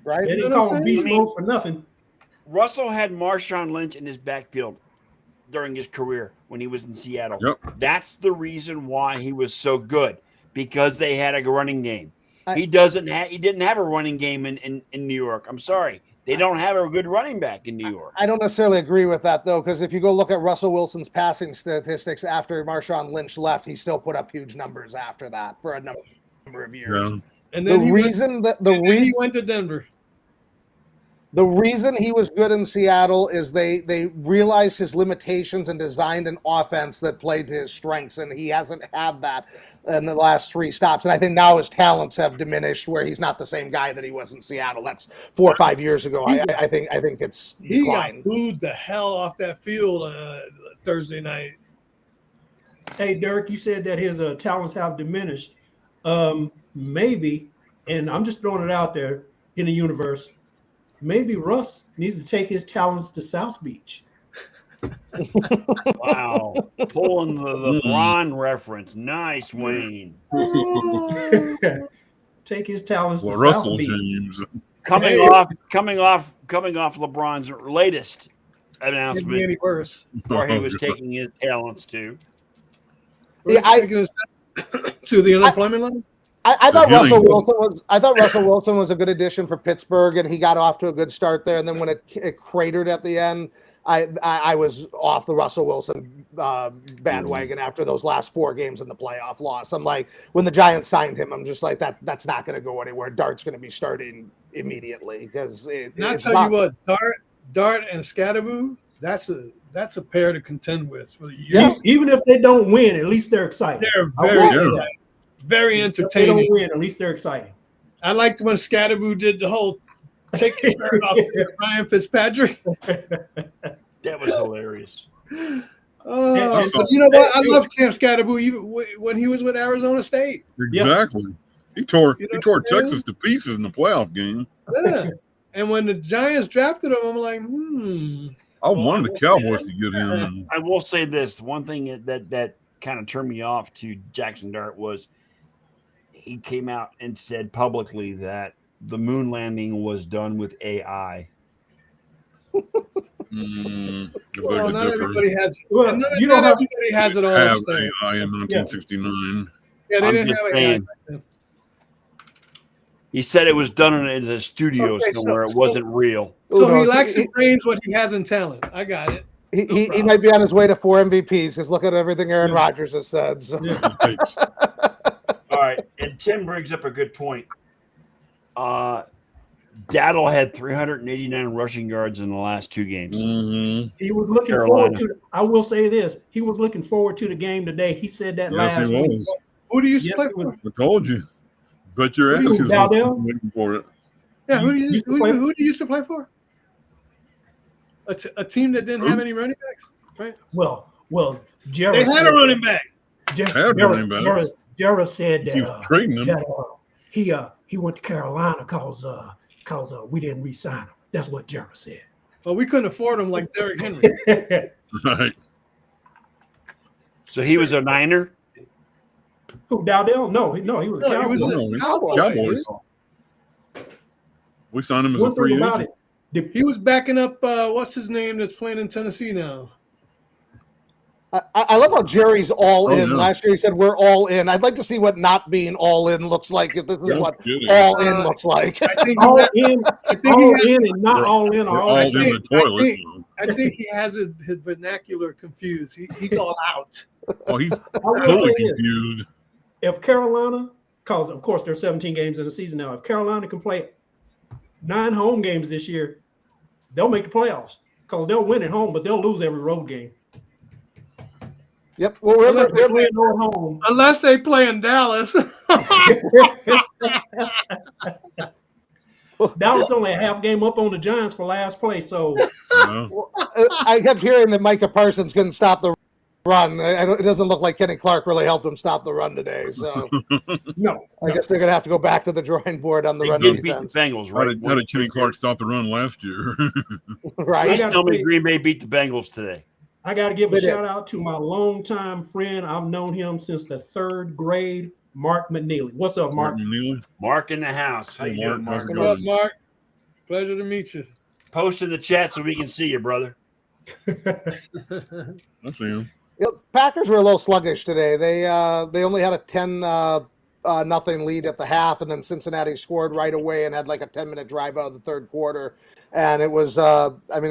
right. They You didn't know call what him I'm beast saying? mode for nothing. Russell had Marshawn Lynch in his backfield during his career when he was in Seattle. Yep. That's the reason why he was so good, because they had a running game. I- He didn't have a running game in New York. I'm sorry. They don't have a good running back in New York. I don't necessarily agree with that, though, because if you go look at Russell Wilson's passing statistics after Marshawn Lynch left, he still put up huge numbers after that for a number of years. Yeah. And The then he reason that he went to Denver. the reason he was good in Seattle is they realized his limitations and designed an offense that played to his strengths, and he hasn't had that in the last 3 stops. And I think now his talents have diminished, where he's not the same guy that he was in Seattle. That's 4 or 5 years ago. I think it's He got declined. booed the hell off that field Thursday night. Hey, Dirk, you said that his talents have diminished. Maybe, and I'm just throwing it out there in the universe, maybe Russ needs to take his talents to South Beach. Wow. Pulling the LeBron reference. Nice, Wayne. Take his talents Well, to Russell South Beach. James. Coming off LeBron's latest Can't be announcement any worse. where he was taking his talents to. Yeah, I- Taking us to the unemployment line. I thought Beginning. Russell Wilson was a good addition for Pittsburgh, and he got off to a good start there. And then when it cratered at the end, I was off the Russell Wilson bandwagon after those last 4 games in the playoff loss. I'm like, when the Giants signed him, I'm just like, that's not going to go anywhere. Dart's going to be starting immediately because And I tell you what, Dart and Scatterboo, that's a pair to contend with for the year. Yeah. Even if they don't win, at least they're excited. They're I very, will say Yeah. that. very If they entertaining. don't win, at least they're exciting. I liked when Scatterboo did the whole take your shirt off with Ryan Fitzpatrick. That was hilarious. Oh, And- but you know what? I love Cam Scatterboo even when he was with Arizona State. Exactly. He tore You know he tore what I'm saying? Texas to pieces in the playoff game. Yeah. And when the Giants drafted him, I'm like, I wanted the Cowboys to get him. I will say this: one thing that kind of turned me off to Jackson Dart was he came out and said publicly that the moon landing was done with AI. I well, beg not to differ. everybody has. Well, and not, you not don't have- everybody has it all. Have understand. AI in 1969. Yeah, they I'm didn't just have saying. AI. back then. He said it was done in a studio Okay, somewhere. so- It wasn't real. Who So he knows? lacks in brains what he has in talent. I got it. He might be on his way to 4 MVPs. Just look at everything Aaron Rodgers has said. So. It takes- All right, and Tim brings up a good point. Daddle had 389 rushing yards in the last 2 games. Mhm. He was looking Carolina. forward to. I will say this: he was looking forward to the game today. He said that Yes, last he week. was. Who do you used to Yep, play he was. for? I told you. Bet your ass Who, he was Dowdell? waiting for it. Yeah, who do you used to play- who do you used to play for? A team that didn't have any running backs, right? Well, They Jared. had a running back. Had running backs. Jared said He was that, trading them. he went to Carolina cause we didn't re-sign him. That's what Jared said. Well, we couldn't afford him like Derrick Henry. Right. So he was a Niner. Who, Dowdell? No, he was a No, he was Cowboy. No, a Cowboy. Cowboys. We signed him as a One free thing about agent. it, He was backing up what's his name that's playing in Tennessee now. I love how Jerry's all Oh, in. yeah. Last year he said we're all in. I'd like to see what not being all in looks like. If this is No what kidding. all in looks like. I think all he, in, I think all he has, in, and not We're- all in. We're Or all all in the toilet. I think he has his vernacular confused. He's all out. Oh, he's I will totally say this. confused. If Carolina, because of course there's 17 games in the season now, if Carolina can play 9 home games this year, they'll make the playoffs because they'll win at home, but they'll lose every road game. Yep. Well, Unless they're remember, playing at home. Unless they play in Dallas. Dallas only a half game up on the Giants for last place, so You I kept hearing that Micah Parsons couldn't stop the run. It doesn't look like Kenny Clark really helped him stop the run today. So no. I guess they're going to have to go back to the drawing board on the They run did beat the defense. Bengals, How right? did Kenny Clark stop the run last year? Right. Please gotta tell me say- Green Bay beat the Bengals today. I got to give a They did. shout out to my longtime friend. I've known him since the 3rd grade, Mark McNeely. What's up, Mark? Martin Neely. Mark in the house. How Hey, you Mark, doing, Mark? how's it What going? up, Mark? Pleasure to meet you. Post in the chat so we can see you, brother. I see him. Yep, Packers were a little sluggish today. They only had a 10 nothing lead at the half, and then Cincinnati scored right away and had like a 10-minute drive out of the third quarter. And it was it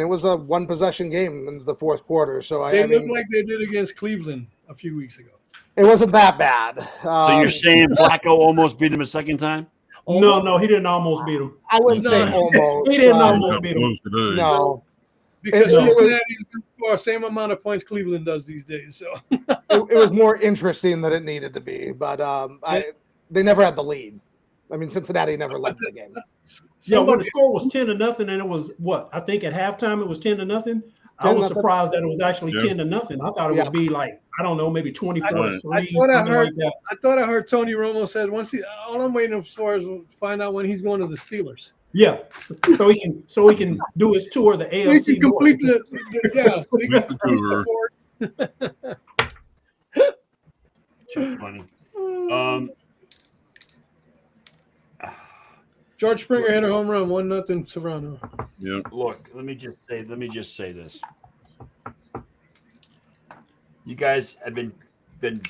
was a 1-possession game in the fourth quarter. So They I look mean, like they did against Cleveland a few weeks ago. it wasn't that bad. So you're saying Flacco almost beat him a second time? No, he didn't almost beat him. I wouldn't say No. almost. He didn't but almost Got beat him. close today. No, Because It was- Cincinnati is going to score the same amount of points Cleveland does these days. So it was more interesting than it needed to be. But they never had the lead. I mean, Cincinnati never led the game. Yeah, when the somebody, score was 10-0, and it was what? I think at halftime it was 10-0. I was 10-0. surprised that it was actually Yeah. 10-0. I thought it Yeah. would be like, I don't know, maybe 24-3, I something thought I heard- like that. I thought I heard Tony Romo said all I'm waiting for is find out when he's going to the Steelers. Yeah, so he can do his tour of the We AFC can complete North. we can Complete the complete tour. Too funny. George Springer hit a home run, 1-0 Toronto. Yeah. Look, let me just say this. You guys have been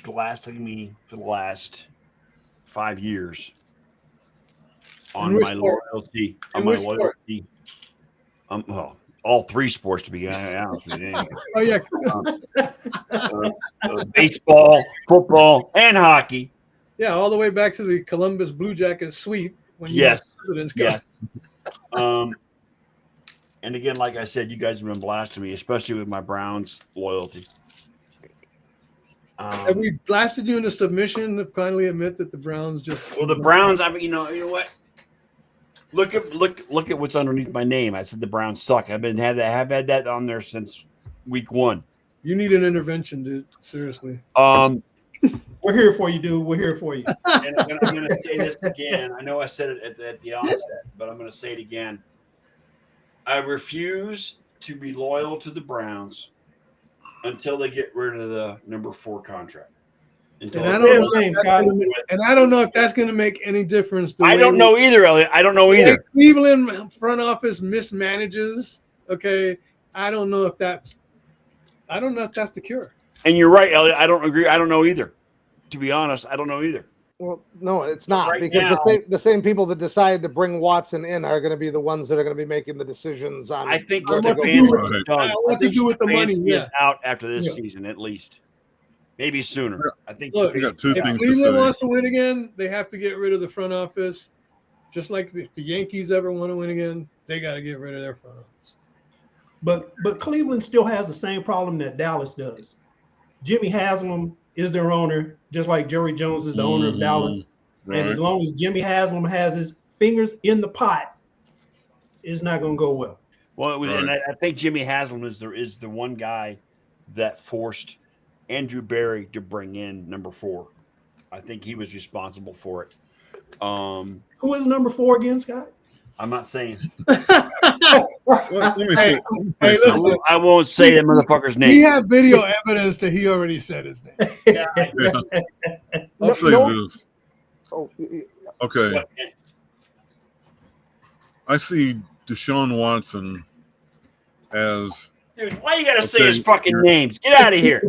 blasting me for the last 5 years on In which my sport? loyalty. In On my which sport? loyalty. Well, all 3 sports to be honest with you. Oh yeah, Baseball, football, and hockey. yeah, all the way back to the Columbus Blue Jackets sweep when Yes. Presidents go. Yes. And again, like I said, you guys have been blasting me, especially with my Browns loyalty. Have we blasted you into submission to finally admit that the Browns just Well, the Browns. I mean, you know what? Look at what's underneath my name. I said the Browns suck. Have had that on there since week 1. you need an intervention, dude. Seriously. We're here for you, dude. We're here for you. And I'm going to say this again. I know I said it at the onset, but I'm going to say it again. I refuse to be loyal to the Browns until they get rid of the number 4 contract. Until And I it's- don't know, James, Scott. and I don't know if that's going to make any difference. the I way don't know either, Elliot. I don't know the way either. Cleveland front office mismanages. Okay, I don't know if that's the cure. And you're right, Elliot. I don't agree. I don't know either. To be honest, I don't know either. Well, no, it's not Right because now- the same people that decided to bring Watson in are going to be the ones that are going to be making the decisions on. I think where to go Stefanski first. Right. done. What to do with the money, Stefanski is yeah. out after this Yeah. season, at least. Maybe sooner. I think. Look, I got 2 If things to Cleveland say. wants to win again, they have to get rid of the front office. Just like if the Yankees ever want to win again, they got to get rid of their front office. But Cleveland still has the same problem that Dallas does. Jimmy Haslam is their owner, just like Jerry Jones is the owner of Mhm. Dallas. And Right. as long as Jimmy Haslam has his fingers in the pot, it's not going to go well. Well, it was, and Right. I think Jimmy Haslam is the one guy that forced Andrew Berry to bring in number 4. I think he was responsible for it. Who is number 4 again, Scott? I'm not saying. Let me Hey, say hey, something. listen. I won't say that motherfucker's We name. have video evidence that he already said his name. Yeah, I'll say this. Oh, Okay. I see Deshaun Watson as dude, why you gotta say Okay, his fucking you're- names? Get out of here.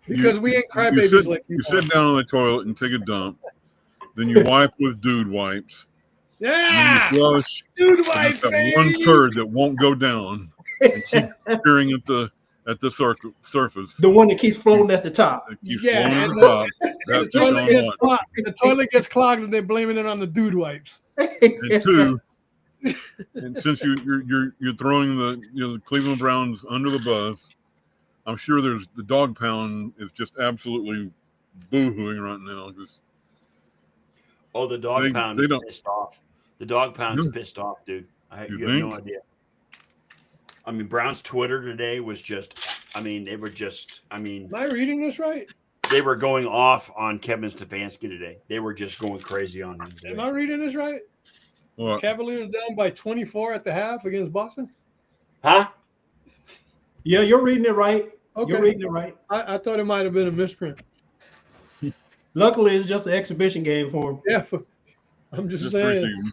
Because we ain't crybabies like you. You sit down on the toilet and take a dump, then you wipe with dude wipes, and Yeah, then you flush. dude, And white it's that one turd that won't go down and keep appearing at the surface. The one that keeps floating at the top. It keeps Yeah, flowing at and the top. The That's toilet, Deshaun gets Watson. clogged, the toilet gets clogged and they're blaming it on the dude wipes. And 2, and since you're throwing the Cleveland Browns under the bus, I'm sure there's the dog pound is just absolutely boo-hooing right now. Just Oh, the dog They- pound they is don't- pissed off. The dog pound's Yeah. pissed off, dude. You You have no think? idea. I mean, Brown's Twitter today was just. I mean, they were just. I mean, Am I reading this right? they were going off on Kevin Stefanski today. They were just going crazy on him Am today. I reading this right? what? Cavaliers down by 24 at the half against Boston. Huh? Yeah, you're reading it right. Okay, You're reading it right. I thought it might have been a misprint. Luckily, it's just an exhibition game for him. Yeah, I'm just Just saying. preseason.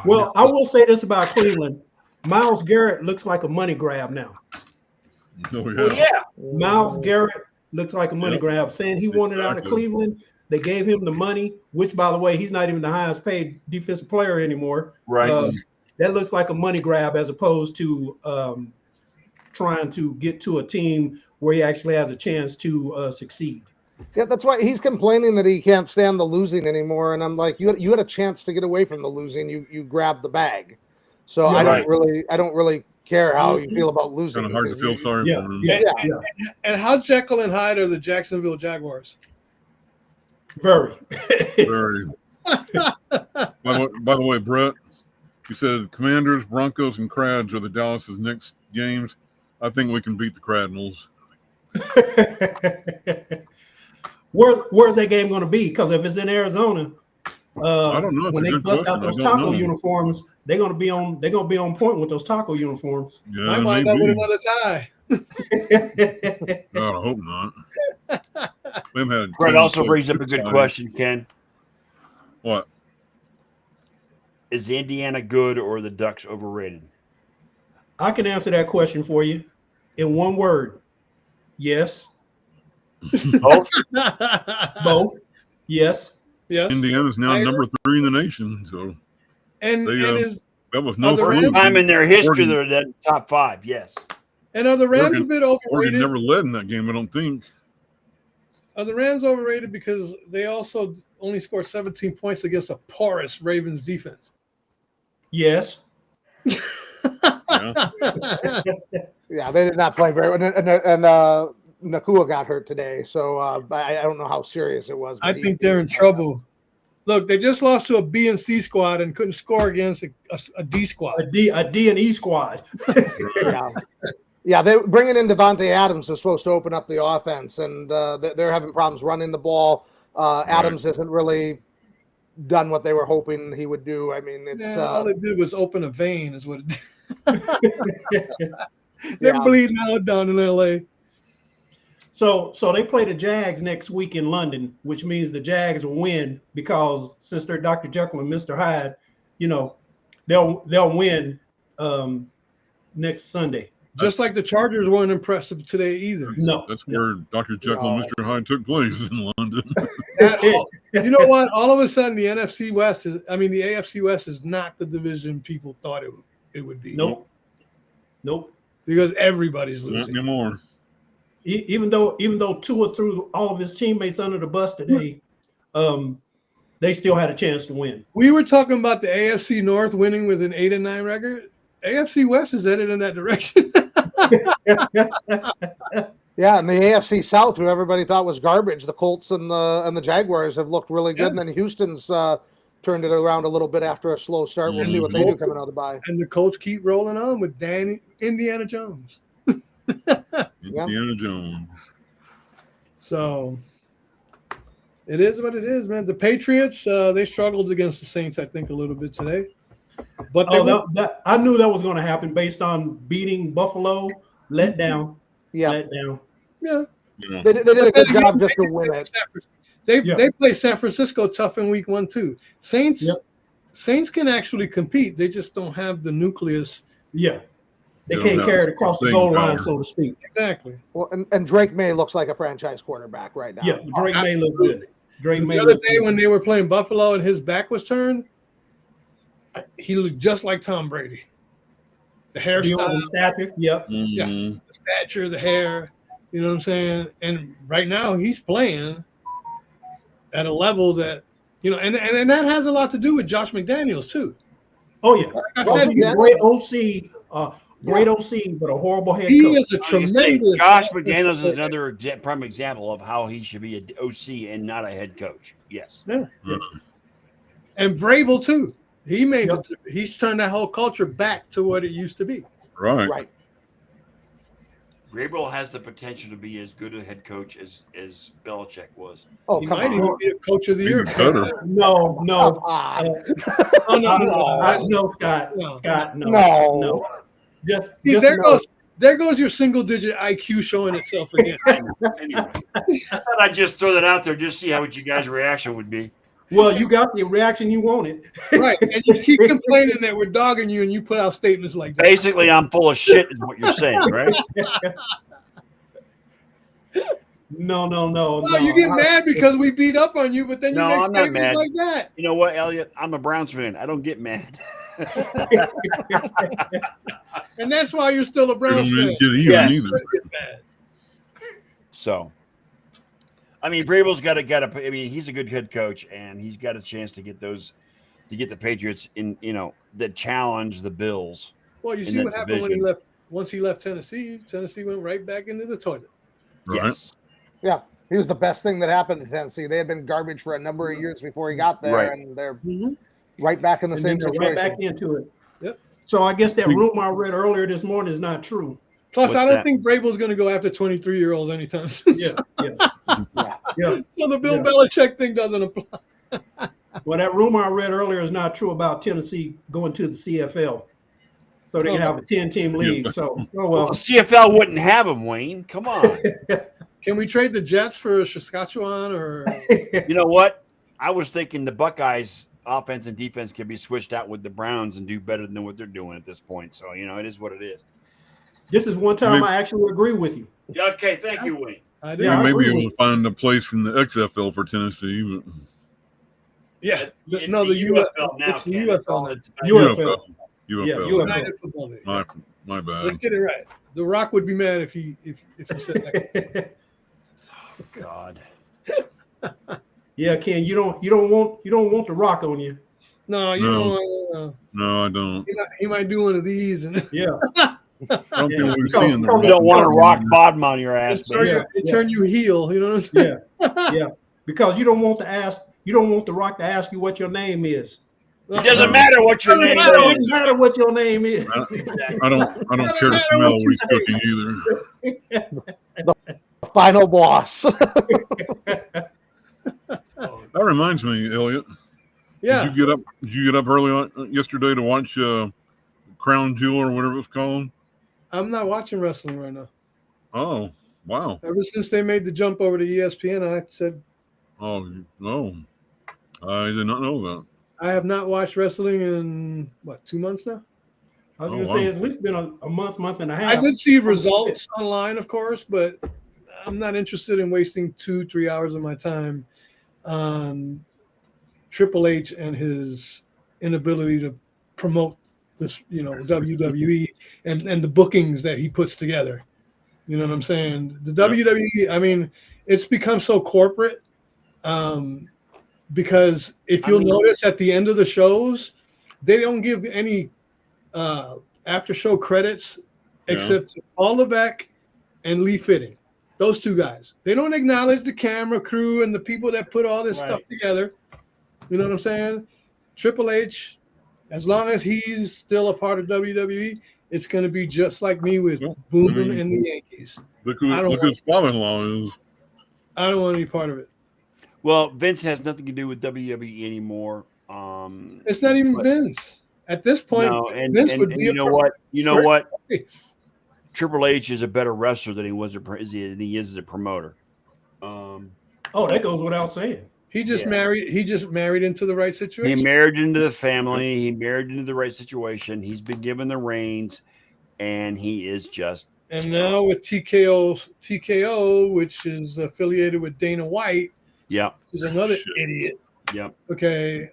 Well, I will say this about Cleveland. Myles Garrett looks like a money grab now. Oh, Well, yeah. yeah. Myles Garrett looks like a money Yep. grab. Saying he wanted out of Exactly. Cleveland. They gave him the money, which, by the way, he's not even the highest paid defensive player anymore. Right. That looks like a money grab as opposed to trying to get to a team where he actually has a chance to succeed. yeah, that's why he's complaining that he can't stand the losing anymore. And I'm like, you had a chance to get away from the losing. You grabbed the bag. So Yeah, I right. don't really care how you feel about losing. Kind of hard to because feel you- sorry Yeah, for him. yeah, Yeah. yeah. And how Jekyll and Hyde are the Jacksonville Jaguars? Very. Very. By the way, Brett, you said Commanders, Broncos, and Crads are the Dallas's next games. I think we can beat the Cardinals. Where's that game going to be? Because if it's in Arizona, I don't know. It's when a they good bust out question. I those don't taco know. uniforms, they're going to be on point with those taco uniforms. Yeah, Might wind up with maybe. another tie. God, I hope not. We haven't had Fred 10 also close brings up a good ties. question, Ken. What? Is Indiana good or are the Ducks overrated? I can answer that question for you in one word. Yes. Both? Both. Yes. Yes. Indiana's now I agree. number 3 in the nation, so And They, and is that was no Are the fluke. Rams- Time in their history, Oregon- they're the top 5. Yes. and are the Rams Oregon- a bit Oregon overrated? never led in that game, I don't think. Are the Rams overrated because they also only scored 17 points against a porous Ravens defense? Yes. Yeah. Yeah, they did not play very well. And Nakua got hurt today, so I don't know how serious it was. I but think they're in trouble. Look, they just lost to a B and C squad and couldn't score against a D squad. A D and E squad. Yeah, yeah. They bringing in Devontae Adams is supposed to open up the offense, and they're having problems running the ball. Adams hasn't really done what they were hoping he would do. I mean, it's All it did was open a vein, is what it did. They're Yeah. bleeding out down in LA. So they play the Jags next week in London, which means the Jags will win because since they're Dr. Jekyll and Mr. Hyde, they'll win next Sunday. Just like the Chargers weren't impressive today either. No, That's where Dr. Jekyll and Mr. Hyde took place in London. You know what? All of a sudden, the AFC West is not the division people thought it would be. Nope. Because everybody's Not losing. anymore. Even though Tua threw all of his teammates under the bus today, they still had a chance to win. We were talking about the AFC North winning with an 8-9 record. AFC West is headed in that direction. yeah, and the AFC South, who everybody thought was garbage, the Colts and the Jaguars have looked really good, and then Houston's turned it around a little bit after a slow start. We'll see what they do coming out of the bye. And the Colts keep rolling on with Indiana Jones. Indiana Jones. So, It is what it is, man. The Patriots, they struggled against the Saints, I think, a little bit today. But they I knew that was going to happen based on beating Buffalo, let down. Yeah, yeah. Yeah. they did a good job just to win it. They play San Francisco tough in week 1 too. Saints can actually compete. They just don't have the nucleus. Yeah. They They can't don't carry have it across the staying goal line, power. so to speak. Exactly. Well, and Drake May looks like a franchise quarterback right now. Yeah, Drake May looks good. Drake May The other looks day good. when they were playing Buffalo and his back was turned, he looked just like Tom Brady. The hairstyle, Build and stature. Yep. Mhm. the stature, the hair. You know what I'm saying? And right now he's playing at a level that, you know, and that has a lot to do with Josh McDaniels too. Oh yeah. Like I Well, said, yeah. Great OC, great OC, but a horrible head he coach. is a I was gonna say, tremendous. Josh McDaniels is another prime example of how he should be an OC and not a head coach. Yes. Yeah. And Vrabel too. He made Yep. he's turned that whole culture back to what it used to be. Right. Right. Vrabel has the potential to be as good a head coach as Belichick was. Oh, He come might on. even be a coach of the year. Maybe better. No, Come no. on. Oh, no. No, Scott. No. Scott, no. No. Just, See, just there no. goes your single digit IQ showing itself again. Anyway, I thought I'd just throw that out there, just see how what you guys' reaction would be. Well, you got the reaction you wanted. Right. And you keep complaining that we're dogging you and you put out statements like that. Basically, I'm full of shit, is what you're saying, right? No. Well, you get mad because we beat up on you, but then you No, make I'm not statements mad. like that. You know what, Elliot? I'm a Browns fan. I don't get mad. And that's why you're still a They Browns don't fan. get even Yes. either. You get mad. So, I mean, Vrabel's got to. I mean, he's a good head coach, and he's got a chance to get the Patriots in. You know, that challenge the Bills. Well, you In see that what happened when he division. left. Once he left Tennessee, Tennessee went right back into the toilet. Right. Yes. Yeah, he was the best thing that happened to Tennessee. They had been garbage for a number of years before he got there, Right. and they're Mhm. right back in the And same then they're situation. right back into it. Yep. So I guess that rumor I read earlier this morning is not true. Plus, What's I don't that? think Vrabel's going to go after 23-year-olds anytime soon. Yeah. Yeah. So the Bill Yeah. Belichick thing doesn't apply. Well, that rumor I read earlier is not true about Tennessee going to the CFL. So they can have a 10-team league. So, oh Well, well. CFL wouldn't have him, Wayne. Come on. Can we trade the Jets for Saskatchewan or? You know what? I was thinking the Buckeyes' offense and defense can be switched out with the Browns and do better than what they're doing at this point. So, you know, it is what it is. This is one time Maybe- I actually agree with you. Yeah, okay, thank you, Wayne. I do. Yeah, I We may agree be able with to find a place in the XFL for Tennessee, but Yeah. It's No, the UFL now. It's the Ken. UFL now. It's- UFL. UFL. Yeah, UFL. UFL. United Football League. My bad. Let's get it right. The Rock would be mad if he said that. God. Yeah, Ken, you don't want the rock on you. No, you No. don't. No, I don't. He might do one of these and Yeah. I don't Yeah. think we're Because- seeing because- You don't want to rock bottom on your ass, turn, baby. turn you heel. You know what I'm saying? Yeah. Because you don't want the rock to ask you what your name is. It doesn't matter what your name It doesn't is. matter what your name is. I don't care to smell what he's cooking either. Final boss. That reminds me, Elliot. Yeah. Did you get up early yesterday to watch Crown Jewel or whatever it's called? I'm not watching wrestling right now. Oh, wow. Ever since they made the jump over to ESPN, I said Oh, no. I did not know that. I have not watched wrestling in 2 months now. I was Oh, gonna wow. say it's at least been a month and a half. I did see results online, of course, but I'm not interested in wasting 2-3 hours of my time on Triple H and his inability to promote this, WWE and the bookings that he puts together. You know what I'm saying? The WWE, I mean, it's become so corporate. Because if you'll notice at the end of the shows, they don't give any after show credits except to Paul Levesque and Lee Fitting. Those two guys. They don't acknowledge the camera crew and the people that put all this stuff together. You know what I'm saying? Triple H, as long as he's still a part of WWE, it's going to be just like me with Boone and the Yankees. Look who his father-in-law is. I don't want any part of it. Well, Vince has nothing to do with WWE anymore. It's not even but- Vince at this point. No, and Vince would be you a know what? You know what? place. Triple H is a better wrestler than he is as a promoter. Oh, that goes without saying. He just Yeah. married. He just married into the right He situation. married into the family. He married into the right situation. He's been given the reins, and he is just And now with TKO, which is affiliated with Dana White, yep, is another Shit. idiot. yep. Okay.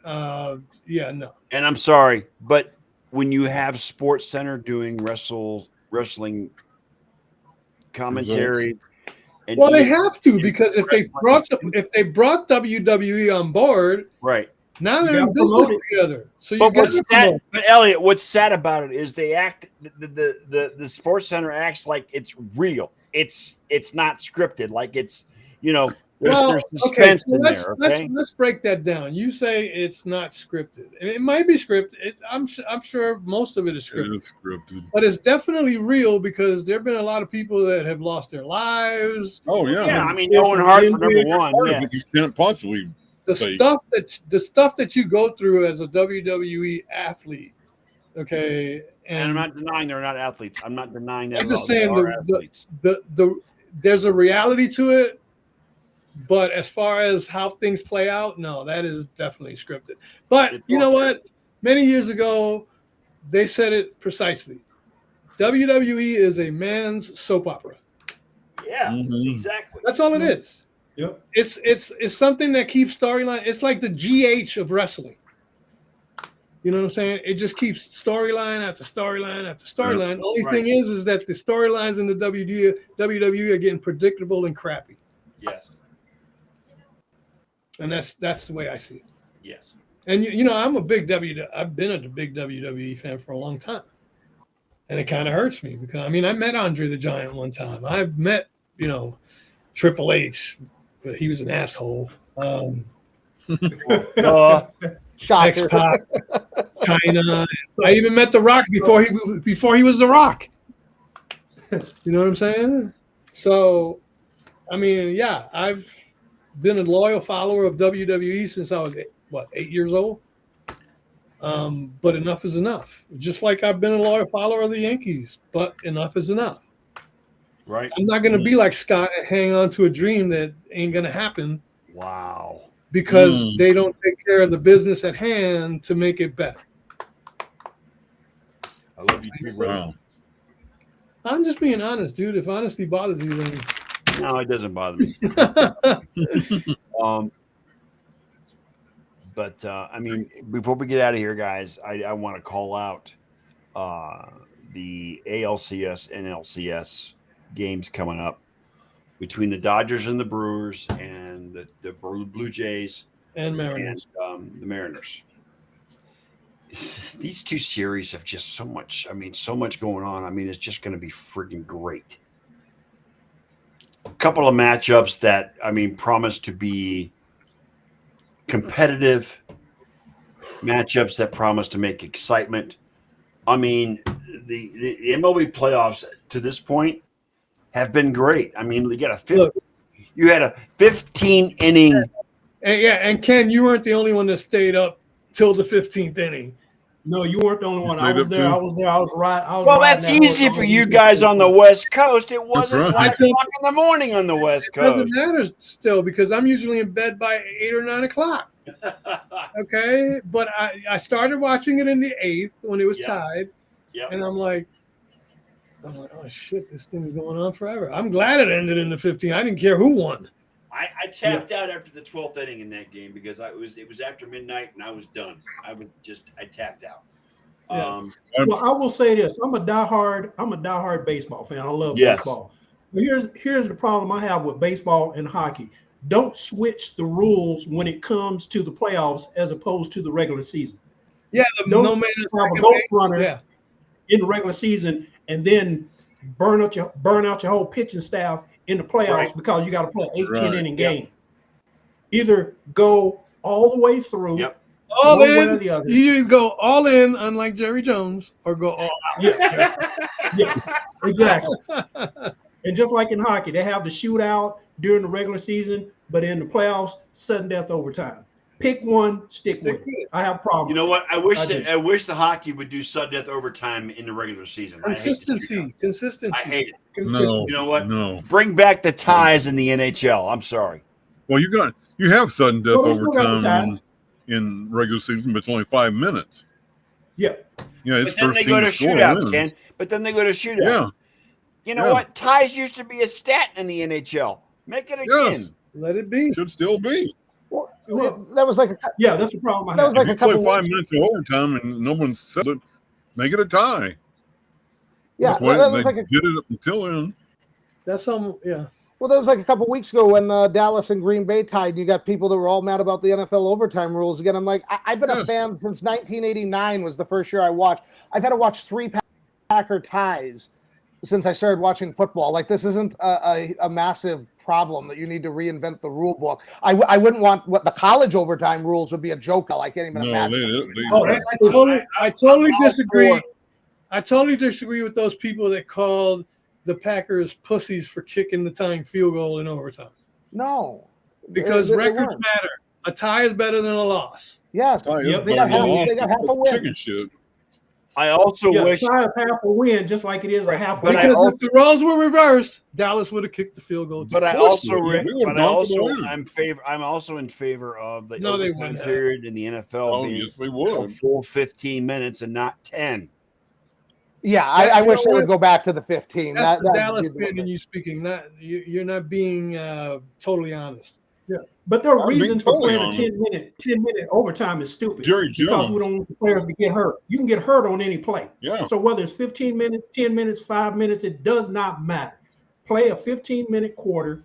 Yeah. No. And I'm sorry, but when you have Sports Center doing wrestling commentary, and Well, they ESPN have to, because if they brought WWE on board, right. now they're You in gotta business promote together. So you But got what's to sad, promote. but Elliot, what's sad about it is they act the Sports Center acts like it's real. It's not scripted. Like it's there's suspense so in there. Okay, let's break that down. You say it's not scripted. And it might be scripted. I'm sure most of it is It scripted, is scripted. but it's definitely real because there have been a lot of people that have lost their lives. Oh yeah. yeah. I mean, Owen Hart for number one. Part Yeah, of it you can't possibly. The Like- stuff that you go through as a WWE athlete. Okay, and I'm not denying they're not athletes. I'm not denying that. I'm at just all. They saying are the- athletes. there's a reality to it, but as far as how things play out, no, that is definitely scripted. But It's you know all what? Many years ago, they said it precisely. WWE is a man's soap opera. Yeah, Mhm. exactly. That's all it is. Yep. It's something that keeps storyline. It's like the GH of wrestling. You know what I'm saying? It just keeps storyline after storyline after storyline. The only right. thing is that the storylines in the WWE are getting predictable and crappy. Yes, And that's the way I see it. yes. And I'm I've been a big WWE fan for a long time. And it kind of hurts me because I met Andre the Giant one time. I've met, Triple H, but he was an asshole. Shocker. X-Pac, China. I even met The Rock before he was The Rock. You know what I'm saying? So, yeah, I've been a loyal follower of WWE since I was 8 years old. But enough is enough. Just like I've been a loyal follower of the Yankees, but enough is enough. Right. I'm not going to be like Scott and hang on to a dream that ain't going to happen Wow. because they don't take care of the business at hand to make it better. I love you too, brother. Wow. I'm just being honest, dude. If honesty bothers you, then No, it doesn't bother me. But before we get out of here, guys, I want to call out the ALCS and LCS games coming up between the Dodgers and the Brewers and the Blue Jays and Mariners. and the Mariners. These two series have just so much going on. It's just going to be freaking great. A couple of matchups that, promise to be competitive, matchups that promise to make excitement. The MLB playoffs to this point have been great. You had a 15 inning. And Ken, you weren't the only one that stayed up till the 15th inning. No, you weren't the only one. I stayed was up there. too? I was there. I was right. Well, that's easy for you guys on the West Coast. It wasn't right. 1 o'clock in the morning on the West It doesn't Coast. matter still because I'm usually in bed by 8 or 9 o'clock. Okay, but I started watching it in the 8th when it was Yeah. tied, Yep. and I'm like, oh shit, this thing is going on forever. I'm glad it ended in the 15th. I didn't care who won. I tapped out after the 12th inning in that game because it was after midnight and I was done. I tapped out. Yeah. Well, I will say this: I'm a diehard baseball fan. I love Yes. baseball. But here's the problem I have with baseball and hockey. Don't switch the rules when it comes to the playoffs as opposed to the regular season. Yeah, the Don't no man have a ghost runner Yeah, in the regular season and then burn out your whole pitching staff in the playoffs Right. because you got to play an 8-10 Right. inning Yep. game. Either go all the way through, Yep. all one way or in. the other. You either go all in, unlike Jerry Jones, or go all Yeah, exactly. And just like in hockey, they have the shootout during the regular season. but in the playoffs, sudden death overtime. Pick one, stick with it. I have problems. You know what? I wish do. I wish the hockey would do sudden death overtime in the regular season. Consistency. I hate it. No, You know what? no. Bring back the ties in the NHL. I'm sorry. Well, you have sudden death Well, we still got the overtime ties. in regular season, but it's only 5 minutes. Yeah. Yeah, it's But then first they team go to to score shootouts, wins. Ken. But then they go to shootouts. Yeah, You know Yeah. what? Ties used to be a stat in the NHL. Make it again. yes, Let it be. should still be. Well, that was like a Yeah, that's the problem I That have. was like If a you play couple 5 weeks. minutes of overtime and no one said it, make it a tie. Yeah, That's why that they was like a, did it up until then. That's yeah. well, that was like a couple weeks ago when Dallas and Green Bay tied. You got people that were all mad about the NFL overtime rules again. I'm like, I've been a Yes. fan since 1989 was the first year I watched. I've had to watch 3 Packer ties since I started watching football. Like, this isn't a massive problem that you need to reinvent the rule book. I wouldn't want what the college overtime rules would be a joke. I can't even No, imagine. I totally I'm all disagree. for- I totally disagree with those people that called the Packers pussies for kicking the tying field goal in overtime. No, Because They records weren't. matter. A tie is better than a loss. Yes, Tie is Yep, they better got than half- loss. they got half a win. Chicken shit. I also Yeah, wish tie is half a win, just like it is a half a But I win. Because also- if the roles were reversed, Dallas would have kicked the field goal. But I Of course also, we would. We would've but I gone for the also, win. I'm also in favor of the No, they overtime wouldn't have. period in the NFL Oh, being yes, we a would. full 15 minutes and not 10. yeah. I You wish know they what? would go back to the 15. That's the that'd Dallas be the fan in you speaking. Not you're not being totally honest. But the I'm being reason for totally playing a honest. 10-minute overtime is stupid. Jerry because Jones. we don't want the players to get hurt. You can get hurt on any play. Yeah. So whether it's 15 minutes, 10 minutes, 5 minutes, it does not matter. Play a 15-minute quarter.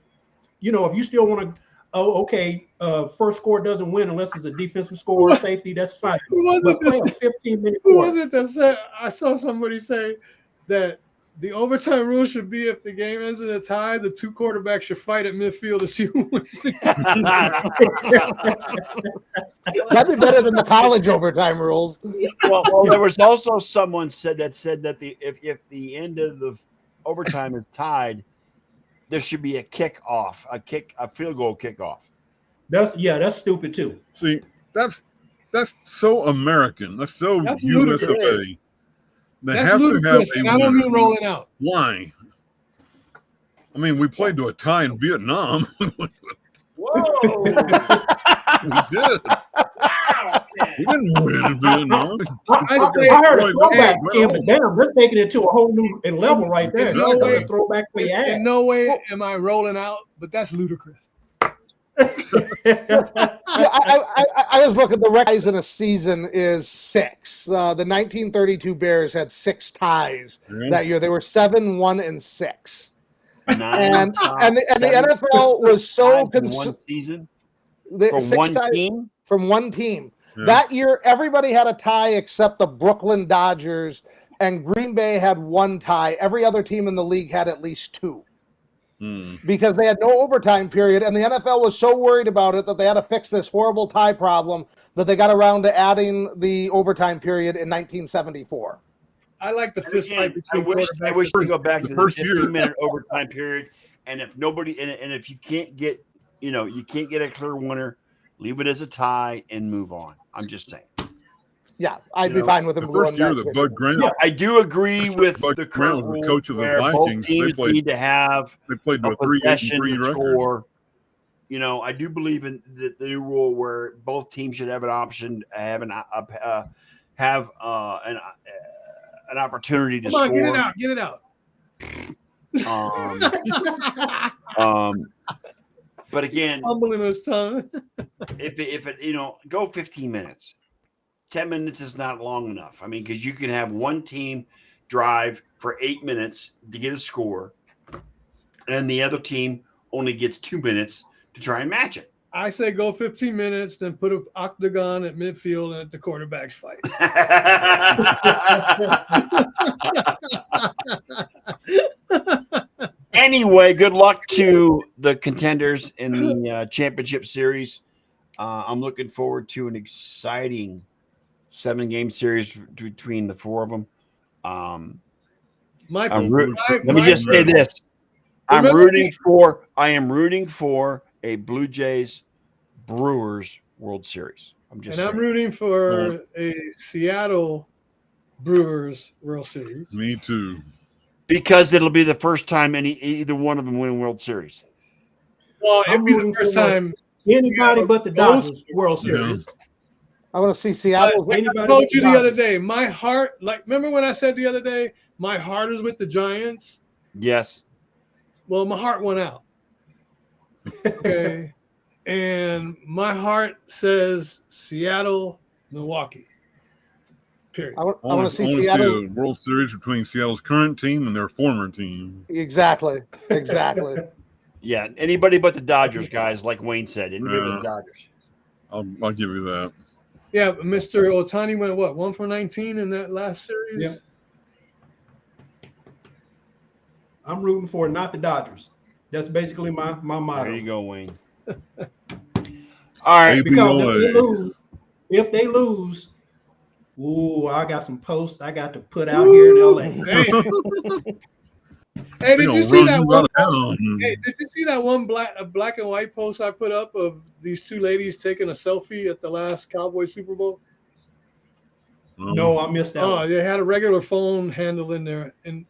You know, if you still want to, first score doesn't win unless it's a defensive score or safety, that's fine. Who was But it play a that 15-minute who quarter. was it that said? I saw somebody say that the overtime rule should be if the game ends in a tie, the 2 quarterbacks should fight at midfield to see who wins the That'd be better than the college overtime rules. well, there was also someone said that if the end of the overtime is tied, there should be a a field goal kickoff. That's stupid too. See, that's so American. That's so That's US of ludicrous. A. They That's have to have ludicrous. a And I don't winner. mean rolling out. Why? I mean, we played to a tie in Vietnam. Whoa! We did. We didn't win in Vietnam. I say- heard a Boys, throwback, hey, Kim, but damn, that's taking it to a whole new level right there. Exactly. That's a throwback for your In ass. no way am I rolling out, but that's ludicrous. Yeah, I was looking. The record in a season is 6. The 1932 Bears had 6 ties Yeah. that year. They were 7, 1, and 6. Nine And the seven NFL was so times in one season for 6 one ties team. from one team. Yeah. That year, everybody had a tie except the Brooklyn Dodgers, and Green Bay had 1 tie. Every other team in the league had at least 2. Because they had no overtime period, and the NFL was so worried about it that they had to fix this horrible tie problem that they got around to adding the overtime period in 1974. I like the And fist again, fight between I quarterbacks. wish we go back The to the first year. 15-minute overtime period, and if nobody and if you can't get you can't get a clear winner, leave it as a tie and move on. I'm just saying. Yeah, I'd You be know, fine with The them first going year back that to- Bud Grant, Yeah. I do agree with Bud the Grant current was the rule coach of the where Vikings. both teams They played- need to have they played to a a 3-8 possession and 3 to record. score. I do believe in the new rule where both teams should have an option, have an opportunity to Come on, score. get it out. But again, Fumbling his tongue. if it go 15 minutes, 10 minutes is not long enough. I mean, because you can have one team drive for 8 minutes to get a score, and the other team only gets 2 minutes to try and match it. I say go 15 minutes, then put an octagon at midfield and at the quarterbacks fight. Anyway, good luck to the contenders in the championship series. I'm looking forward to an exciting 7-game series between the 4 of them. Michael, Let me my- just say this: I am Remember rooting for a Blue Jays Brewers World Series. I'm just And I'm saying. rooting for a Seattle Brewers World Series. Me too. Because it'll be the first time either one of them win a World Series. Well, I'm it'd be the rooting first for time. Anybody but the Those- Dodgers World Series. I want to see Seattle. Anybody I but told the you the other Dodgers. day, my heart, like, remember when I said the other day, my heart is with the Giants? Yes. Well, my heart went out. Okay. And my heart says Seattle, Milwaukee. Period. I want I to want see to see Seattle. a World Series between Seattle's current team and their former team. Exactly. Exactly. Yeah. Anybody but the Dodgers, guys, like Wayne said. Anybody but the Dodgers. I'll give you that. Yeah, Mr. Otani went what, 1 for 19 in that last series? Yep. I'm rooting for not the Dodgers. That's basically my motto. There you go, Wayne. All right. Because if they lose, ooh, I got some posts I got to put out here in LA. Hey, They did gonna you see run that you one? out of town. Hey, did you see that one black and white post I put up of these two ladies taking a selfie at the last Cowboys Super Bowl? No, I missed that Oh, one. they had a regular phone handle in there, and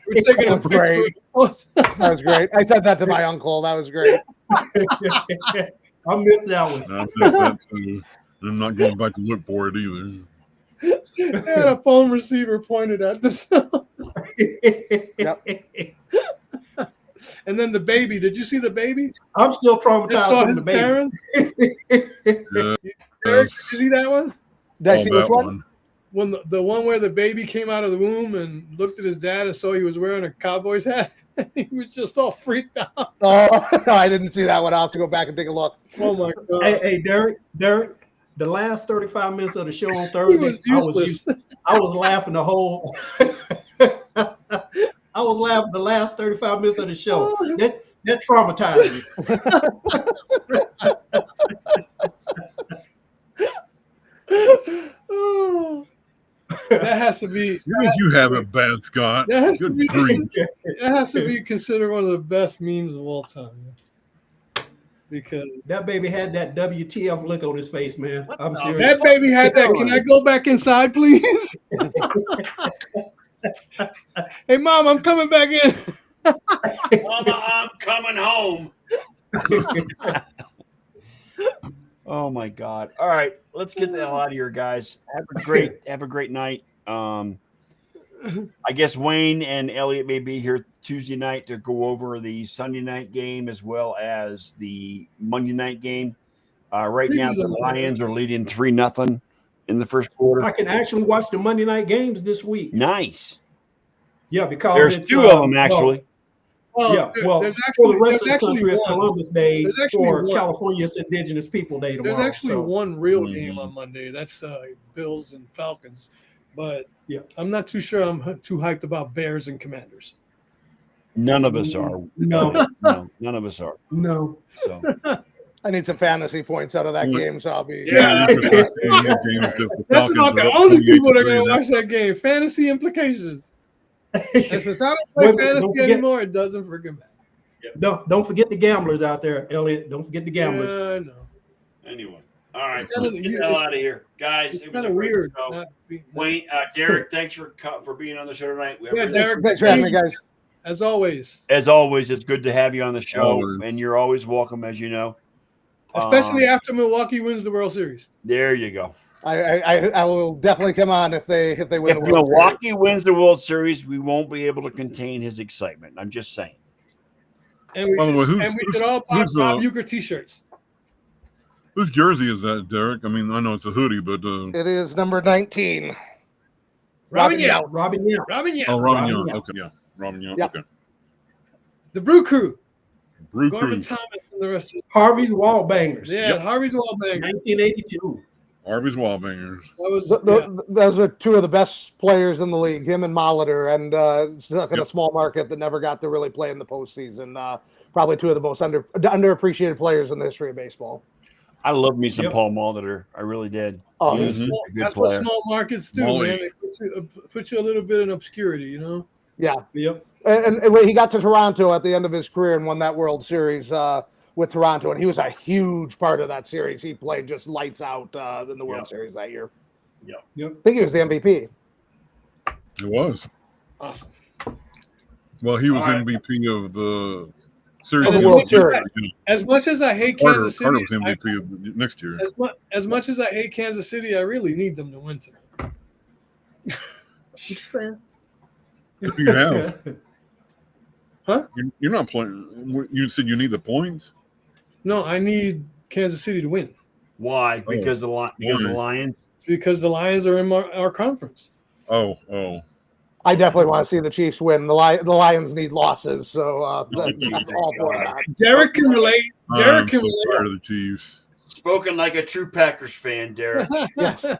we're taking a That's great. picture. That was great. I said that to my uncle. That was great. I missed that one. I missed that too. I'm not going back to look for it either. They had a phone receiver pointed at themselves. And then the baby. Did you see the baby? I'm still I saw traumatized from his the baby. parents. Yeah, Eric, did you see that one? Did I all see which that one? When the one where the baby came out of the womb and looked at his dad and saw he was wearing a Cowboys hat. He was just all freaked out. Oh, I didn't see that one. I'll have to go back and take a look. Oh my god. Hey, Derek, the last 35 minutes of the show on Thursday, was useless. I was laughing the whole. I was laughing the last 35 minutes of the show. That traumatized me. Oh, that has to be. You think you have it bad, Scott? That has to Good be. grief. That has to be considered one of the best memes of all time. Because That baby had that WTF look on his face, man. I'm serious. that baby had that. Can I go back inside, please? Hey, Mom, I'm coming back in. Mama, I'm coming home. Oh my God! All right, let's get the hell out of here, guys. Have a great night. I guess Wayne and Elliot may be here Tuesday night to go over the Sunday night game as well as the Monday night game. Right now, the Lions are leading 3-0 in the first quarter. I can actually watch the Monday night games this week. Nice. Yeah, because There's it's, two of them actually. Well, Yeah, well, there's for the actually, rest there's of the actually country, it's one. Columbus Day. There's actually For one. California, it's Indigenous People Day tomorrow. There's actually so. one real game on Monday. That's Bills and Falcons. But Yeah. I'm not too sure I'm too hyped about Bears and Commanders. None of us are. No. No, none of us are. No. So I need some fantasy points out of that game, so I'll be. Yeah. You can see that game if the That's Falcons about are the up only people that are 28-3. going to watch that game. Fantasy implications. And since I don't play Don't fantasy forget- anymore, it doesn't freaking matter. Don't forget the gamblers out there, Elliot. Don't forget the gamblers. Yeah, I know. anyway, all right, It's kinda- let's get the hell out of here, guys. It's It was kind a of great weird. show. Not being, Wayne, Derek, thanks for being on the show tonight. We Yeah, really- Derek, Thanks for having me, guys. as always. As always, it's good to have you on the show, Always. and you're always welcome, as you know. Especially after Milwaukee wins the World Series. There you go. I will definitely come on if they win If the World Series. Milwaukee wins the World Series, we won't be able to contain his excitement. I'm just saying. And we, By the way, should all buy who's, Bob Uecker t-shirts. whose jersey is that, Derek? I mean, I know it's a hoodie, but It is number 19. Robin Yount. Robin Yount. Robin Yount. oh, Robin Robin Young. Young. Okay, yeah, Robin Young. Yep. Okay, The Brew Crew. Brew Gordon Crew, Thomas and the rest of Harvey's Wall Bangers. Yeah, Yep. Harvey's Wallbanger. 1982. Arby's Wallbangers. That was Those are two of the best players in the league, him and Molitor, and stuck in a Yep. small market that never got to really play in the postseason. Probably two of the most underappreciated players in the history of baseball. I love me some Yep. Paul Molitor. I really did. Oh, He was Mhm. a good that's player. what small markets do, Molly. man. They put you a little bit in obscurity, you know. yeah. Yep. And when he got to Toronto at the end of his career and won that World Series with Toronto, and he was a huge part of that series. He played just lights out in the World Series that year. Yep. I think he was the MVP. It was. Awesome. Well, he was All right. MVP of the series. Of the against World Detroit. Series. As much as I hate Carter, Kansas Carter City, was MVP of the next year. as much as I hate Kansas City, I really need them to win tonight. Just saying. You have. You're not playing. You said you need the points. No, I need Kansas City to win Why? Because the Lions. because the Lions are in our conference. Oh. I definitely want to see the Chiefs win. The Lions need losses, so I'm all for that. Derek can relate. I'm can so relate. tired of the Chiefs. Spoken like a true Packers fan, Derek. Yes. I'm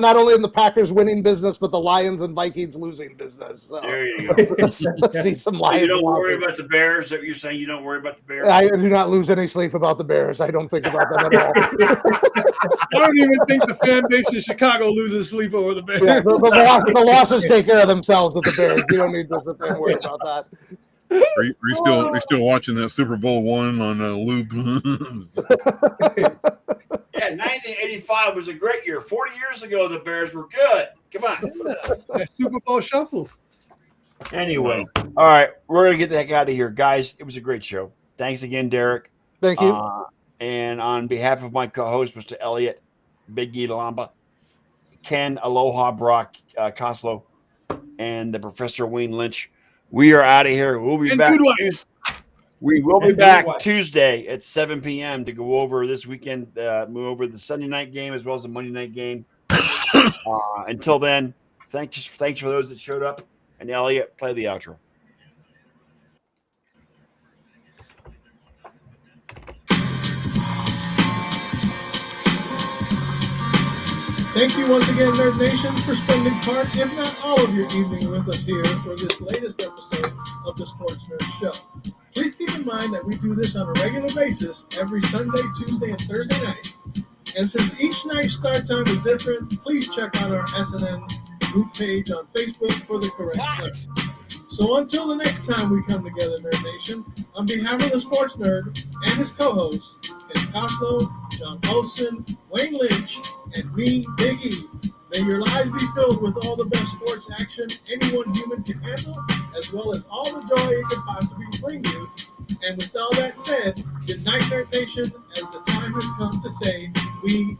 not only in the Packers winning business, but the Lions and Vikings losing business. So There you go. let's see some So Lions. you don't worry losses. about the Bears. Is that what you're saying? You don't worry about the Bears? I do not lose any sleep about the Bears. I don't think about them at all. I don't even think the fan base in Chicago loses sleep over the Bears. Yeah, the losses take care of themselves with the Bears. You don't need to sit there and worry about that. Are you still watching that Super Bowl one on loop? Yeah, 1985 was a great year. 40 years ago, the Bears were good. Come on. That Super Bowl shuffle. Anyway, all right, we're going to get the heck out of here. Guys, it was a great show. Thanks again, Derek. Thank you. And on behalf of my co-host, Mr. Elliot Big E Lamba, Ken Aloha Brock Koslow, and the Professor Wayne Lynch, we are out of here. We'll be back. We will be back Tuesday at 7 p.m. to go over this weekend, move over the Sunday night game as well as the Monday night game. Until then, thanks for those that showed up. And Elliot, play the outro. Thank you once again, Nerd Nation, for spending part, if not all of your evening with us here for this latest episode of the Sports Nerd Show. Please keep in mind that we do this on a regular basis every Sunday, Tuesday, and Thursday night. And since each night's start time is different, please check out our SNN group page on Facebook for the correct time. So until the next time we come together, Nerd Nation, on behalf of the Sports Nerd and his co-hosts, Ken Koslow, John Olson, Wayne Lynch, and me, Big E, may your lives be filled with all the best sports action any one human can handle, as well as all the joy it could possibly bring you. And with all that said, good night, Nerd Nation, as the time has come to say, we